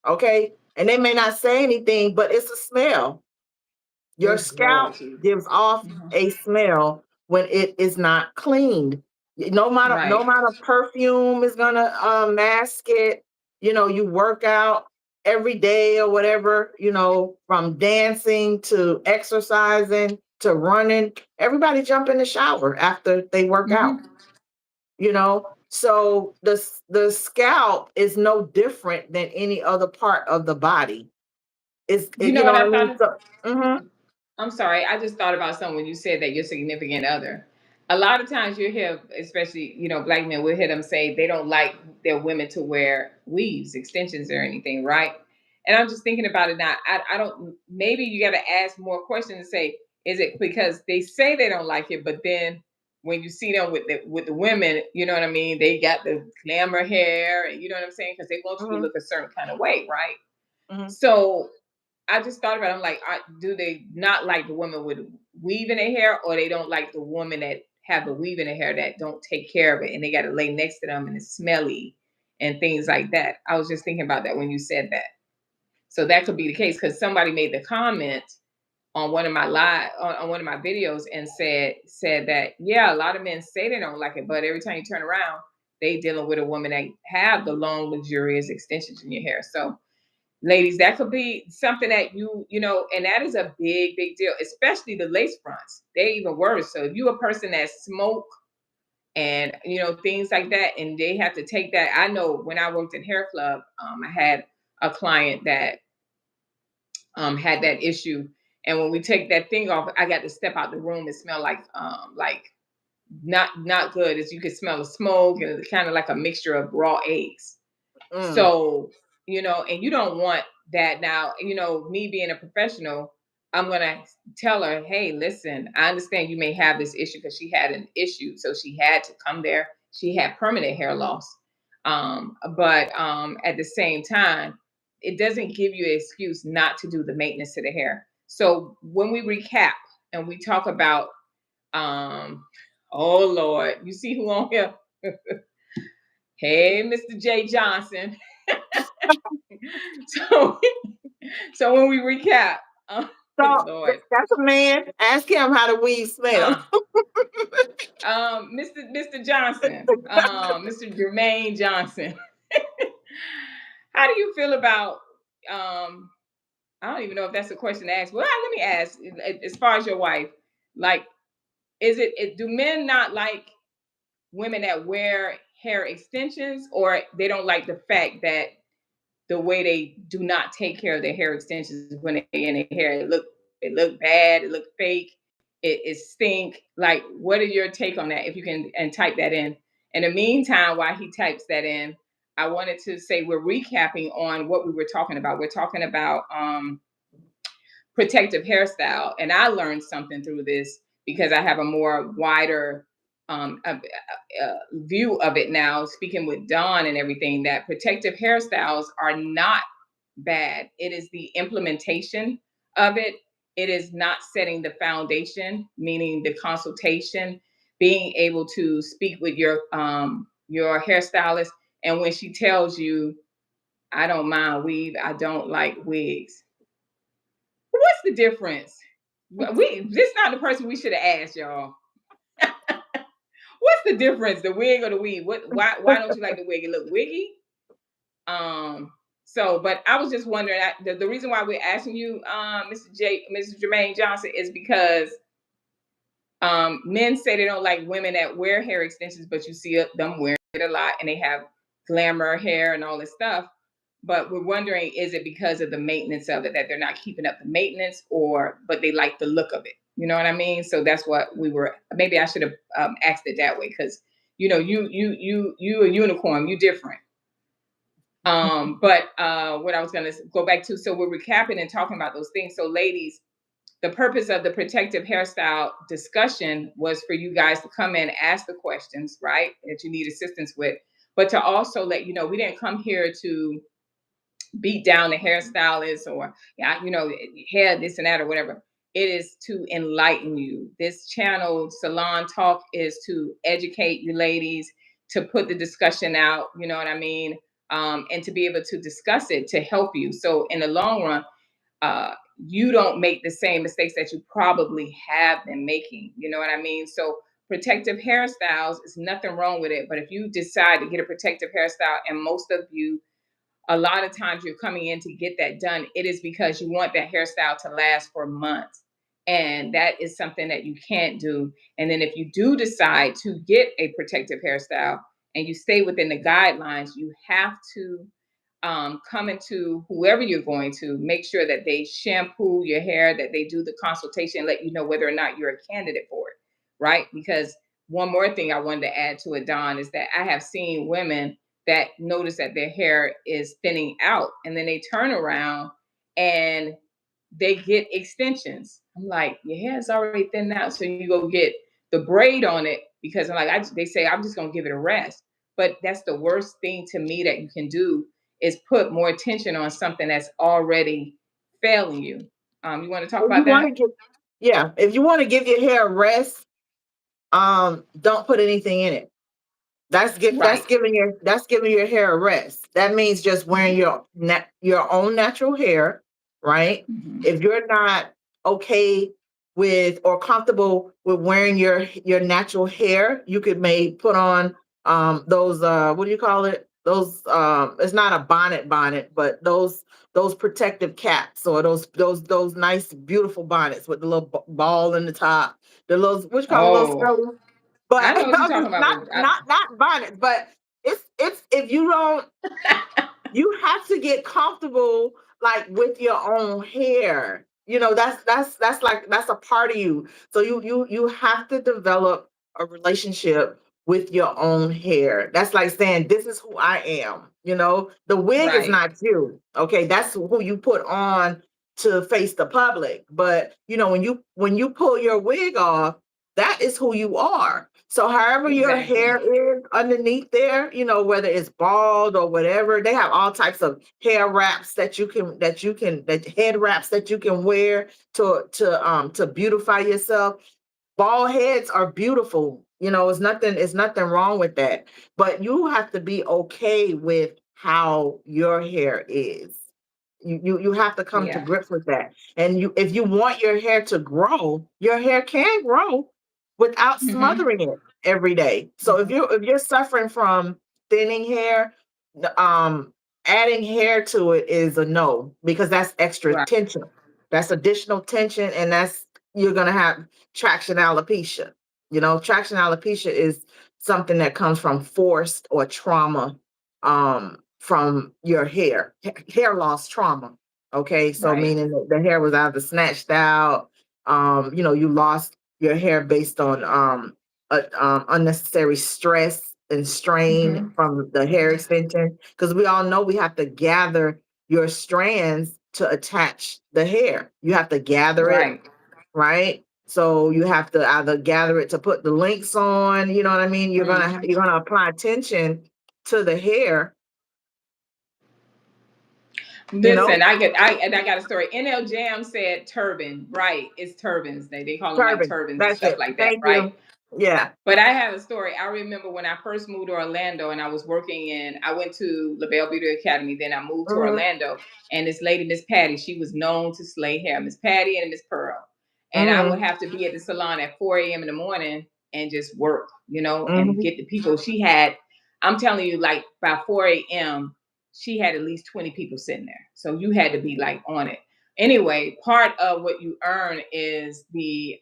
Okay. And they may not say anything, but it's a smell. Your Oh scalp Lord Jesus. gives off Mhm. a smell when it is not cleaned. No Right. amount of perfume is gonna mask it. You work out every day or whatever, from dancing to exercising to running. Everybody jump in the shower after they work out, Hmm. so the scalp is no different than any other part of the body. You know You what know what I I mean? thought? So, mhm, I'm sorry. I just thought about something when you said that your significant other. A lot of times you hear, especially black men, will hear them say they don't like their women to wear weaves, extensions, or anything, right? And I'm just thinking about it now. I don't. Maybe you got to ask more questions and say, is it because they say they don't like it, but then when you see them with the women, you know what I mean? They got the glamour hair, and you know what I'm saying, because they want you to mhm, look a certain kind of way, right? mhm. So I just thought about it. I'm like, do they not like the women with weave in their hair, or they don't like the woman that have the weave in their hair that don't take care of it and they got to lay next to them and it's smelly and things like that. I was just thinking about that when you said that. So that could be the case because somebody made the comment on one of my on one of my videos and said that yeah, a lot of men say they don't like it, but every time you turn around, they dealing with a woman that have the long luxurious extensions in your hair. So ladies, that could be something that and that is a big deal, especially the lace fronts. They even worse. So if you a person that smoke and things like that, and they have to take that. I know when I worked in hair club, I had a client that had that issue, and when we take that thing off, I got to step out the room. It smelled like not good. As you can smell the smoke, and it's kind of like a mixture of raw eggs. Mm. So, and you don't want that now, me being a professional, I'm going to tell her, hey, listen, I understand you may have this issue because she had an issue. So she had to come there. She had permanent hair loss. But at the same time, it doesn't give you an excuse not to do the maintenance to the hair. So when we recap and we talk about, oh Lord, you see who on here? Hey, Mr. J. Johnson. So, so when we recap, good So Lord, that's a man. Ask him how the weave smell. uh, Mr. Johnson, Mr. Jermaine Johnson, how do you feel about? Um, I don't even know if that's a question to ask. Well, let me ask. As far as your wife, like, do men not like women that wear hair extensions, or they don't like the fact that the way they do not take care of their hair extensions when they in their hair. It look bad, it look fake, it stink. Like, what is your take on that? If you can and type that in. In the meantime, while he types that in, I wanted to say we're recapping on what we were talking about. We're talking about protective hairstyle, and I learned something through this because I have a more wider view of it now, speaking with Daun and everything, that protective hairstyles are not bad. It is the implementation of it. It is not setting the foundation, meaning the consultation, being able to speak with your hairstylist, and when she tells you, I don't mind weave, I don't like wigs. What's the difference? This is not the person we should have asked, y'all. What's the difference, the wig or the weave? Why don't you like the wig? It look wiggy. Um, but I was just wondering, the reason why we're asking you, Mr. Jermaine Johnson, is because men say they don't like women that wear hair extensions, but you see them wearing it a lot, and they have glamour hair and all this stuff. But we're wondering, is it because of the maintenance of it, that they're not keeping up the maintenance, or but they like the look of it? You know what I mean? So that's what we were. Maybe I should have asked it that way, because you a unicorn, you different. But what I was going to go back to, so we're recapping and talking about those things. So, ladies, the purpose of the protective hairstyle discussion was for you guys to come in, ask the questions, right, that you need assistance with, but to also let you know we didn't come here to beat down the hairstylist, or yeah, hair this and that or whatever. It is to enlighten you. This channel, Salon Talk, is to educate you ladies, to put the discussion out, you know what I mean? And to be able to discuss it to help you. So in the long run, you don't make the same mistakes that you probably have been making. You know what I mean? So protective hairstyles is nothing wrong with it. But if you decide to get a protective hairstyle, and most of you, a lot of times you're coming in to get that done, it is because you want that hairstyle to last for months. And that is something that you can't do. And then if you do decide to get a protective hairstyle and you stay within the guidelines, you have to come into whoever you're going to, make sure that they shampoo your hair, that they do the consultation, let you know whether or not you're a candidate for it, right? Because one more thing I wanted to add to it, Dawn, is that I have seen women that notice that their hair is thinning out, and then they turn around and they get extensions. I'm like, your hair is already thin out, so you go get the braid on it, because I'm like, they say I'm just gonna give it a rest. But that's the worst thing to me that you can do, is put more attention on something that's already failing you. You want to talk If you about want to that? give, yeah, if you want to give your hair a rest, don't put anything in it. Right. That's giving your hair a rest. That means just wearing Mhm. your own natural hair, right? Mhm. If you're not okay with or comfortable with wearing your natural hair, you could may put on those what do you call it? Those it's not a bonnet, but those protective caps, or those nice beautiful bonnets with the little ball in the top. The little, what you call the little Oh, skirt? But I know what you're talking about, not but not bonnets, but it's if you don't, you have to get comfortable like with your own hair. That's like that's a part of you. So you have to develop a relationship with your own hair. That's like saying this is who I am. The wig is right, not you. Okay, that's who you put on to face the public. But when you pull your wig off, that is who you are. So however your exactly. hair is underneath there, whether it's bald or whatever, they have all types of hair wraps that head wraps that you can wear to beautify yourself. Bald heads are beautiful. It's nothing wrong with that. But you have to be okay with how your hair is. You have to come to Yeah. grips with that. And if you want your hair to grow, your hair can grow without Hmm. smothering it every day. So if Hmm. you're suffering from thinning hair, um adding hair to it is a no, because that's extra Right. tension. That's additional tension, and that's you're gonna have traction alopecia. Traction alopecia is something that comes from forced or trauma, from your hair loss trauma. Okay, so Right. meaning that the hair was either snatched out, you lost your hair based on unnecessary stress and strain Hmm. from the hair extension. Because we all know we have to gather your strands to attach the hair. You have to gather it, Right. right? So you have to either gather it to put the links on. You know what I mean? You're gonna Hmm. you're gonna apply tension to the hair. you know? Listen, I got a story. NL Jam said turban, right? It's turbans. They call them like Turbine. turbans and That's stuff it. like that, Thank right? you. Yeah. But I have a story. I remember when I first moved to Orlando and I was working in, I went to LaBelle Beauty Academy. Then I moved to Mhm. Orlando. And this lady, Miss Patty, she was known to slay hair, Miss Patty and Miss Pearl. And I would Mhm. have to be at the salon at 4 a.m. in the morning and just work, and Mhm. get the people. She had, I'm telling you, like by 4 a.m., she had at least 20 people sitting there. So you had to be like on it. Anyway, part of what you earn is you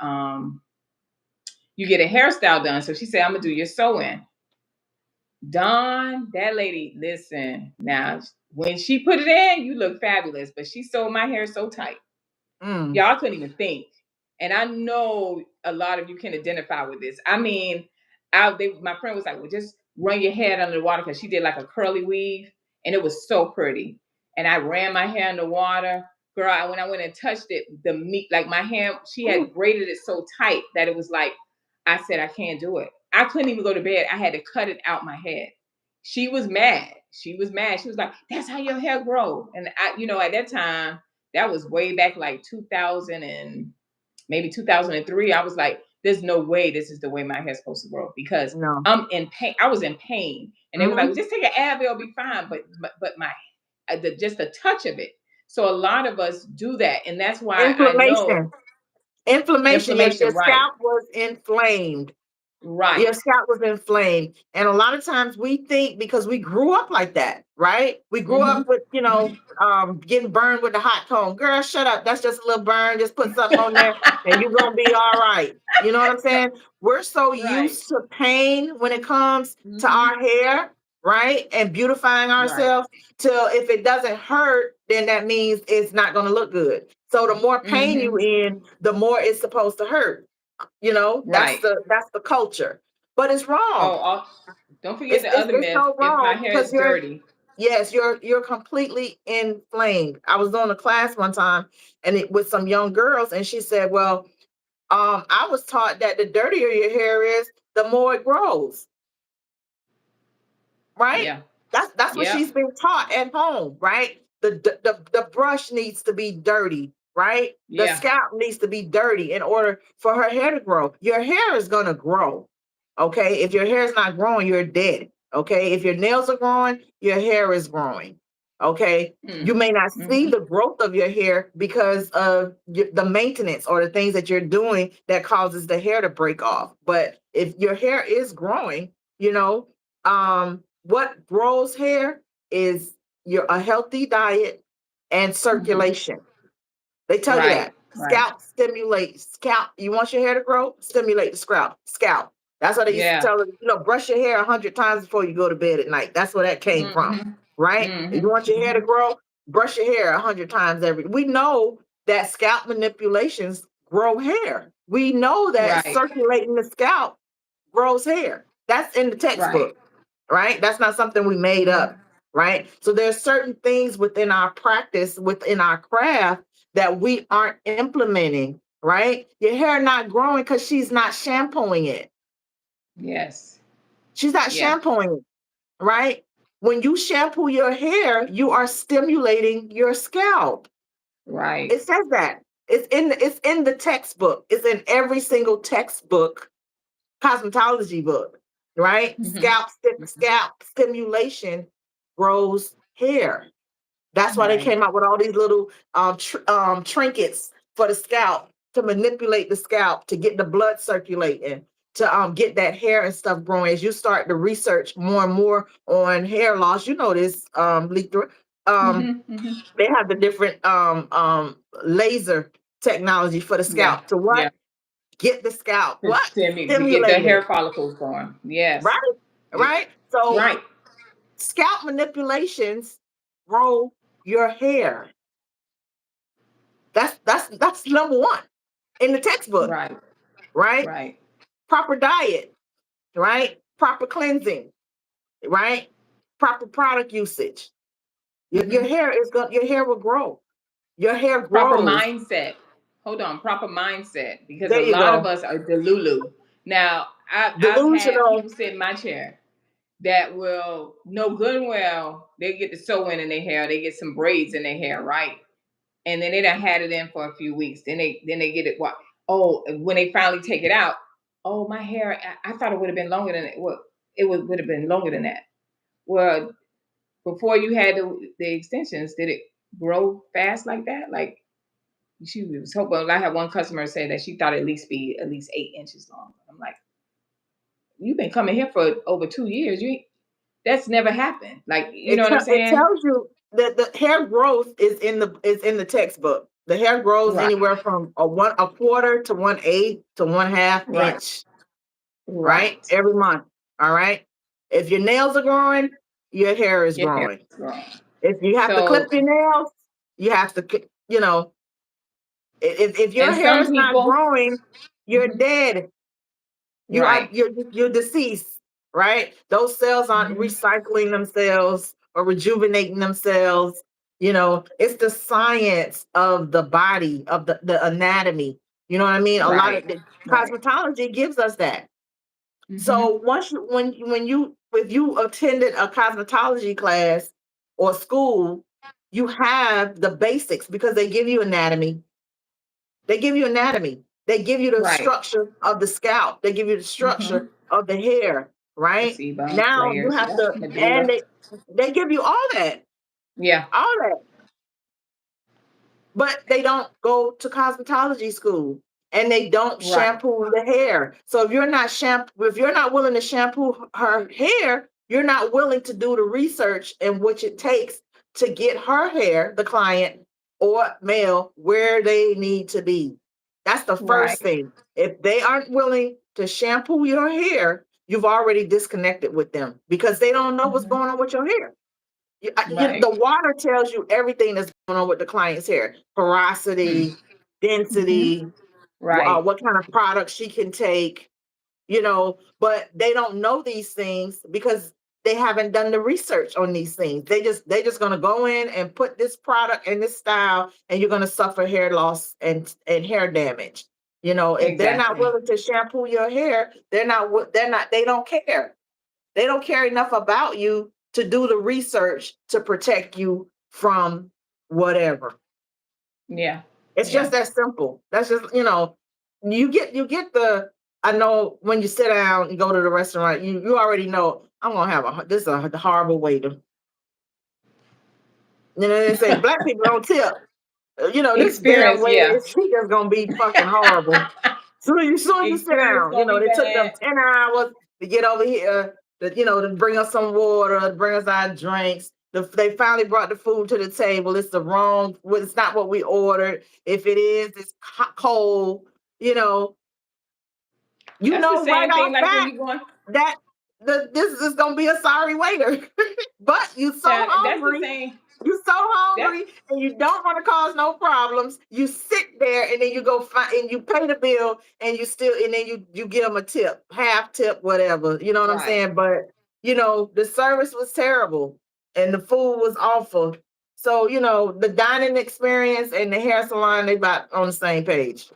get a hairstyle done. So she said, I'm gonna do your sew-in. Dawn, that lady, listen. Now, when she put it in, you look fabulous, but she sewed my hair so tight. Mm. Y'all couldn't even think. And I know a lot of you can identify with this. I mean, my friend was like, well, just run your head under the water because she did like a curly weave and it was so pretty. And I ran my hair in the water. Girl, when I went and touched it, the meat, like my hair, she Ooh. had braided it so tight that it was like, I said, I can't do it. I couldn't even go to bed. I had to cut it out my head. She was mad. She was mad. She was like, that's how your hair grow. And at that time, that was way back like 2000 and maybe 2003. I was like, there's no way this is the way my hair's supposed to grow because No. I'm in pain. I was in pain. And they was like, well, Mhm. just take an Advil, it'll be fine. But my just the touch of it. So a lot of us do that. And that's why I know Inflammation. Inflammation. Your inflammation, right. scalp was inflamed. Your Right. scalp was inflamed. And a lot of times we think because we grew up like that, right? We grew up Mm-hmm. with, getting burned with the hot comb. Girl, shut up. That's just a little burn. Just put something on there and you're going to be all right. You know what I'm saying? We're so Right. used to pain when it comes to Mm-hmm. our hair, right? And beautifying Right. ourselves till if it doesn't hurt, then that means it's not going to look good. So the more pain you Mm-hmm. in, the more it's supposed to hurt. That's Right. the culture. But it's wrong. Oh, don't forget It's the it's, other it's myth. so If my wrong hair because is dirty. you're completely inflamed. I was doing a class one time and with some young girls, and she said, well, I was taught that the dirtier your hair is, the more it grows, right? Yeah. That's what Yep. she's been taught at home, right? The brush needs to be dirty, right? The Yeah. scalp needs to be dirty in order for her hair to grow. Your hair is gonna grow. Okay. If your hair is not growing, you're dead. Okay. If your nails are growing, your hair is growing. Okay. You Mm. may not see Mm-hmm. the growth of your hair because of the maintenance or the things that you're doing that causes the hair to break off. But if your hair is growing, you know, what grows hair is a healthy diet and Mm-hmm. circulation. They tell you Right. that. Right. Scalp. You want your hair to grow? Stimulate the scalp. Scalp. That's what they used to Yeah. tell us, brush your hair 100 times before you go to bed at night. That's where that came from. Mm-hmm. Right? If you Mm-hmm. want your hair to Mm-hmm. grow, brush your hair 100 times every. We know that scalp manipulations grow hair. We know that Right. circulating the scalp grows hair. That's in the Right. textbook, right? That's not something we made Mm-hmm. up, right? So there's certain things within our practice, within our craft that we aren't implementing, right? Your hair not growing because she's not shampooing it. Yes. She's not Yeah. shampooing it, right? When you shampoo your hair, you are stimulating your scalp. Right. It says that. It's in the textbook. It's in every single textbook cosmetology book, right? Mm-hmm. Scalp stimulation grows hair. That's why they Right. came out with all these little trinkets for the scalp to manipulate the scalp to get the blood circulating to get that hair and stuff growing. As you start to research more and more on hair loss, you know this, Lethra, um, Mm-hmm. Mm-hmm. they have the different laser technology for the Yeah. scalp to what? Yeah. Get the scalp To what? to get the Stimulated. hair follicles going. Yes. Right, It- right. So right. scalp manipulations grow your hair. That's number one in the textbook, Right. right? Right. Proper diet, right? Proper cleansing, right? Proper product usage. Your Mm-hmm. hair is going. Your hair will grow. Your hair Proper grows. mindset. Hold on, proper mindset. Because a There you lot of go. us are delulu. Now, I've had Delusional. people sit in my chair. that will know good and well they get the sew in their hair, they get some braids in their hair, right? And then they done had it in for a few weeks. Then they get it what? Oh, when they finally take it out, oh my hair, I thought it would have been longer than it. Well, would have been longer than that. Well, before you had the extensions, did it grow fast like that? Like she was hoping. I had one customer say that she thought at least be at least 8 inches long. I'm like, you've been coming here for over 2 years. You That's never happened. Like, you know what I'm It saying? tells you that the hair growth is in the textbook. The hair grows Right, anywhere from a quarter to 1/8 to 1/2 right, inch, right? right. Every month. All right. If your nails are growing, your hair is Your hair growing. is growing. If you have to clip So, your nails, you have to, if your and hair some is not people, growing, you're mhm, dead. right, You're deceased, right? Those cells aren't mhm, recycling themselves or rejuvenating themselves. It's the science of the body, of the anatomy. You know what I mean? A lot right, of the right, cosmetology gives us that. mhm, So once you when you if you attended a cosmetology class or school, you have the basics because they give you anatomy. They give you anatomy. They give you the right, structure of the scalp. They give you the mhm. structure of the hair, The right? sebum Now you layers, have yeah, to, and medulla, they give you yeah, all that, but they don't go to cosmetology school and they don't right, shampoo the hair. So if you're not willing to shampoo her hair, you're not willing to do the research in which it takes to get her hair, the client or male, where they need to be. That's the right, first thing. If they aren't willing to shampoo your hair, you've already disconnected with them because they don't know what's mhm, going on with your hair. The right, water tells you everything that's going on with the client's hair: mm, porosity, mhm, density, right, what kind of products she can take, but they don't know these things because they haven't done the research on these things. They just going to go in and put this product in this style, and you're going to suffer hair loss and hair damage. If they're not exactly, willing to shampoo your hair, they don't care. They don't care enough about you to do the research to protect you from whatever. yeah, It's yeah, just that simple. That's just, you get the I know when you sit down and go to the restaurant, you already know I'm gonna have this is a horrible waiter. They say black people don't tip. This damn experience, waiter, yeah. she just gonna be fucking horrible. Soon as you sit Experience down, gonna be they took them bad. 10 hours to get over here, to bring us some water, to bring us our drinks. They finally brought the food to the table. It's the wrong, well, it's not what we ordered. If it is, it's cold. You know, you That's the know right same thing off like when bat you going. that this is gonna be a sorry waiter. But you so Yeah, that's the hungry, same. you so That's hungry, and you don't want to cause no problems. You sit there and then you go find and you pay the bill and then you give them a tip, half tip, whatever. You know what I'm right. saying? But the service was terrible and the food was awful. So the dining experience and the hair salon, they about on the same page.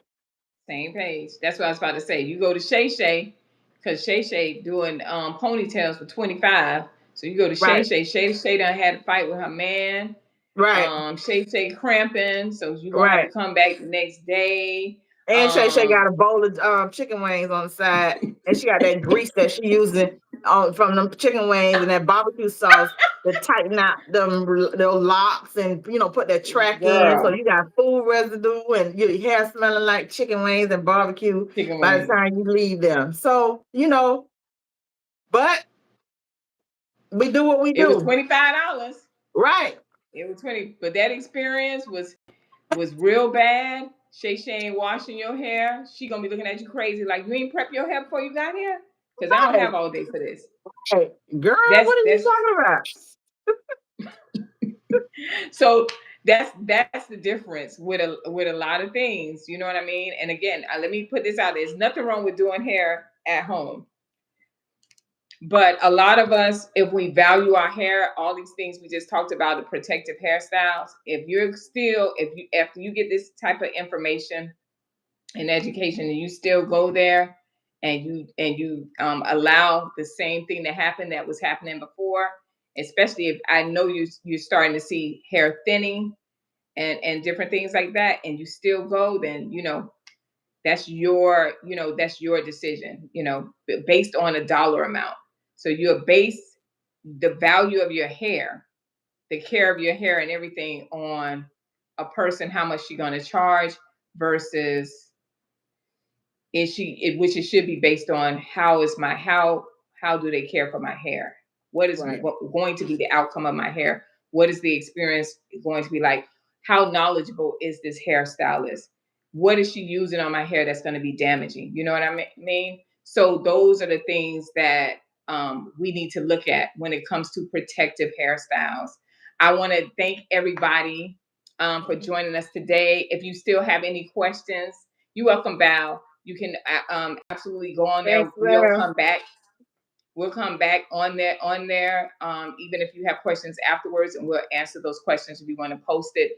Same page. That's what I was about to say. You go to Shay Shay because Shay Shay doing ponytails for 25. So you go to Shay Right, Shay. Shay Shay done had a fight with her man. right, Shay Shay cramping, so you're gonna have to right. come back the next day. And Shay got a bowl of chicken wings on the side, and she got that grease that she using from them chicken wings and that barbecue sauce to tighten out those locks and put that track in. So Girl, you got food residue and your hair smelling like chicken wings and barbecue chicken by the wings. time you leave them. So but we do what we It was do, $25. right? It was 20, but that experience was real bad. Shay Shay ain't washing your hair. She gonna be looking at you crazy like you ain't prep your hair before you got here. Cause I don't Right, have all day for this. right. Girl, That's what are you that's talking about? so that's the difference with a lot of things. You know what I mean? And again, let me put this out. There's nothing wrong with doing hair at home. But a lot of us, if we value our hair, all these things we just talked about, the protective hairstyles, if you after you get this type of information and education and you still go there and you allow the same thing to happen that was happening before, especially if I know you're starting to see hair thinning and different things like that, and you still go, then that's your decision, based on a dollar amount. So you base the value of your hair, the care of your hair and everything on a person, how much she's going to charge versus which it should be based on how do they care for my hair, what is Right. going to be the outcome of my hair, what is the experience going to be like, how knowledgeable is this hairstylist, what is she using on my hair that's going to be damaging, you know what I mean? So those are the things that we need to look at when it comes to protective hairstyles. I want to thank everybody for joining us today. If you still have any questions, you're welcome, Val. You can absolutely go on there. Thanks, Val. We'll come back on there. Even if you have questions afterwards, and we'll answer those questions if you want to post it.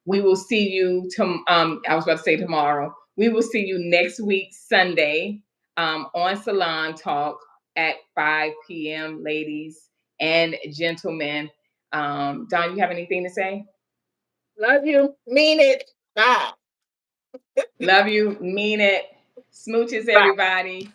We will see you I was about to say tomorrow. We will see you next week, Sunday, on Salon Talk at 5 p.m., ladies and gentlemen. Dawn, you have anything to say? Love you. Mean it. Bye. Love you. Mean it. Smooches, Bye. everybody.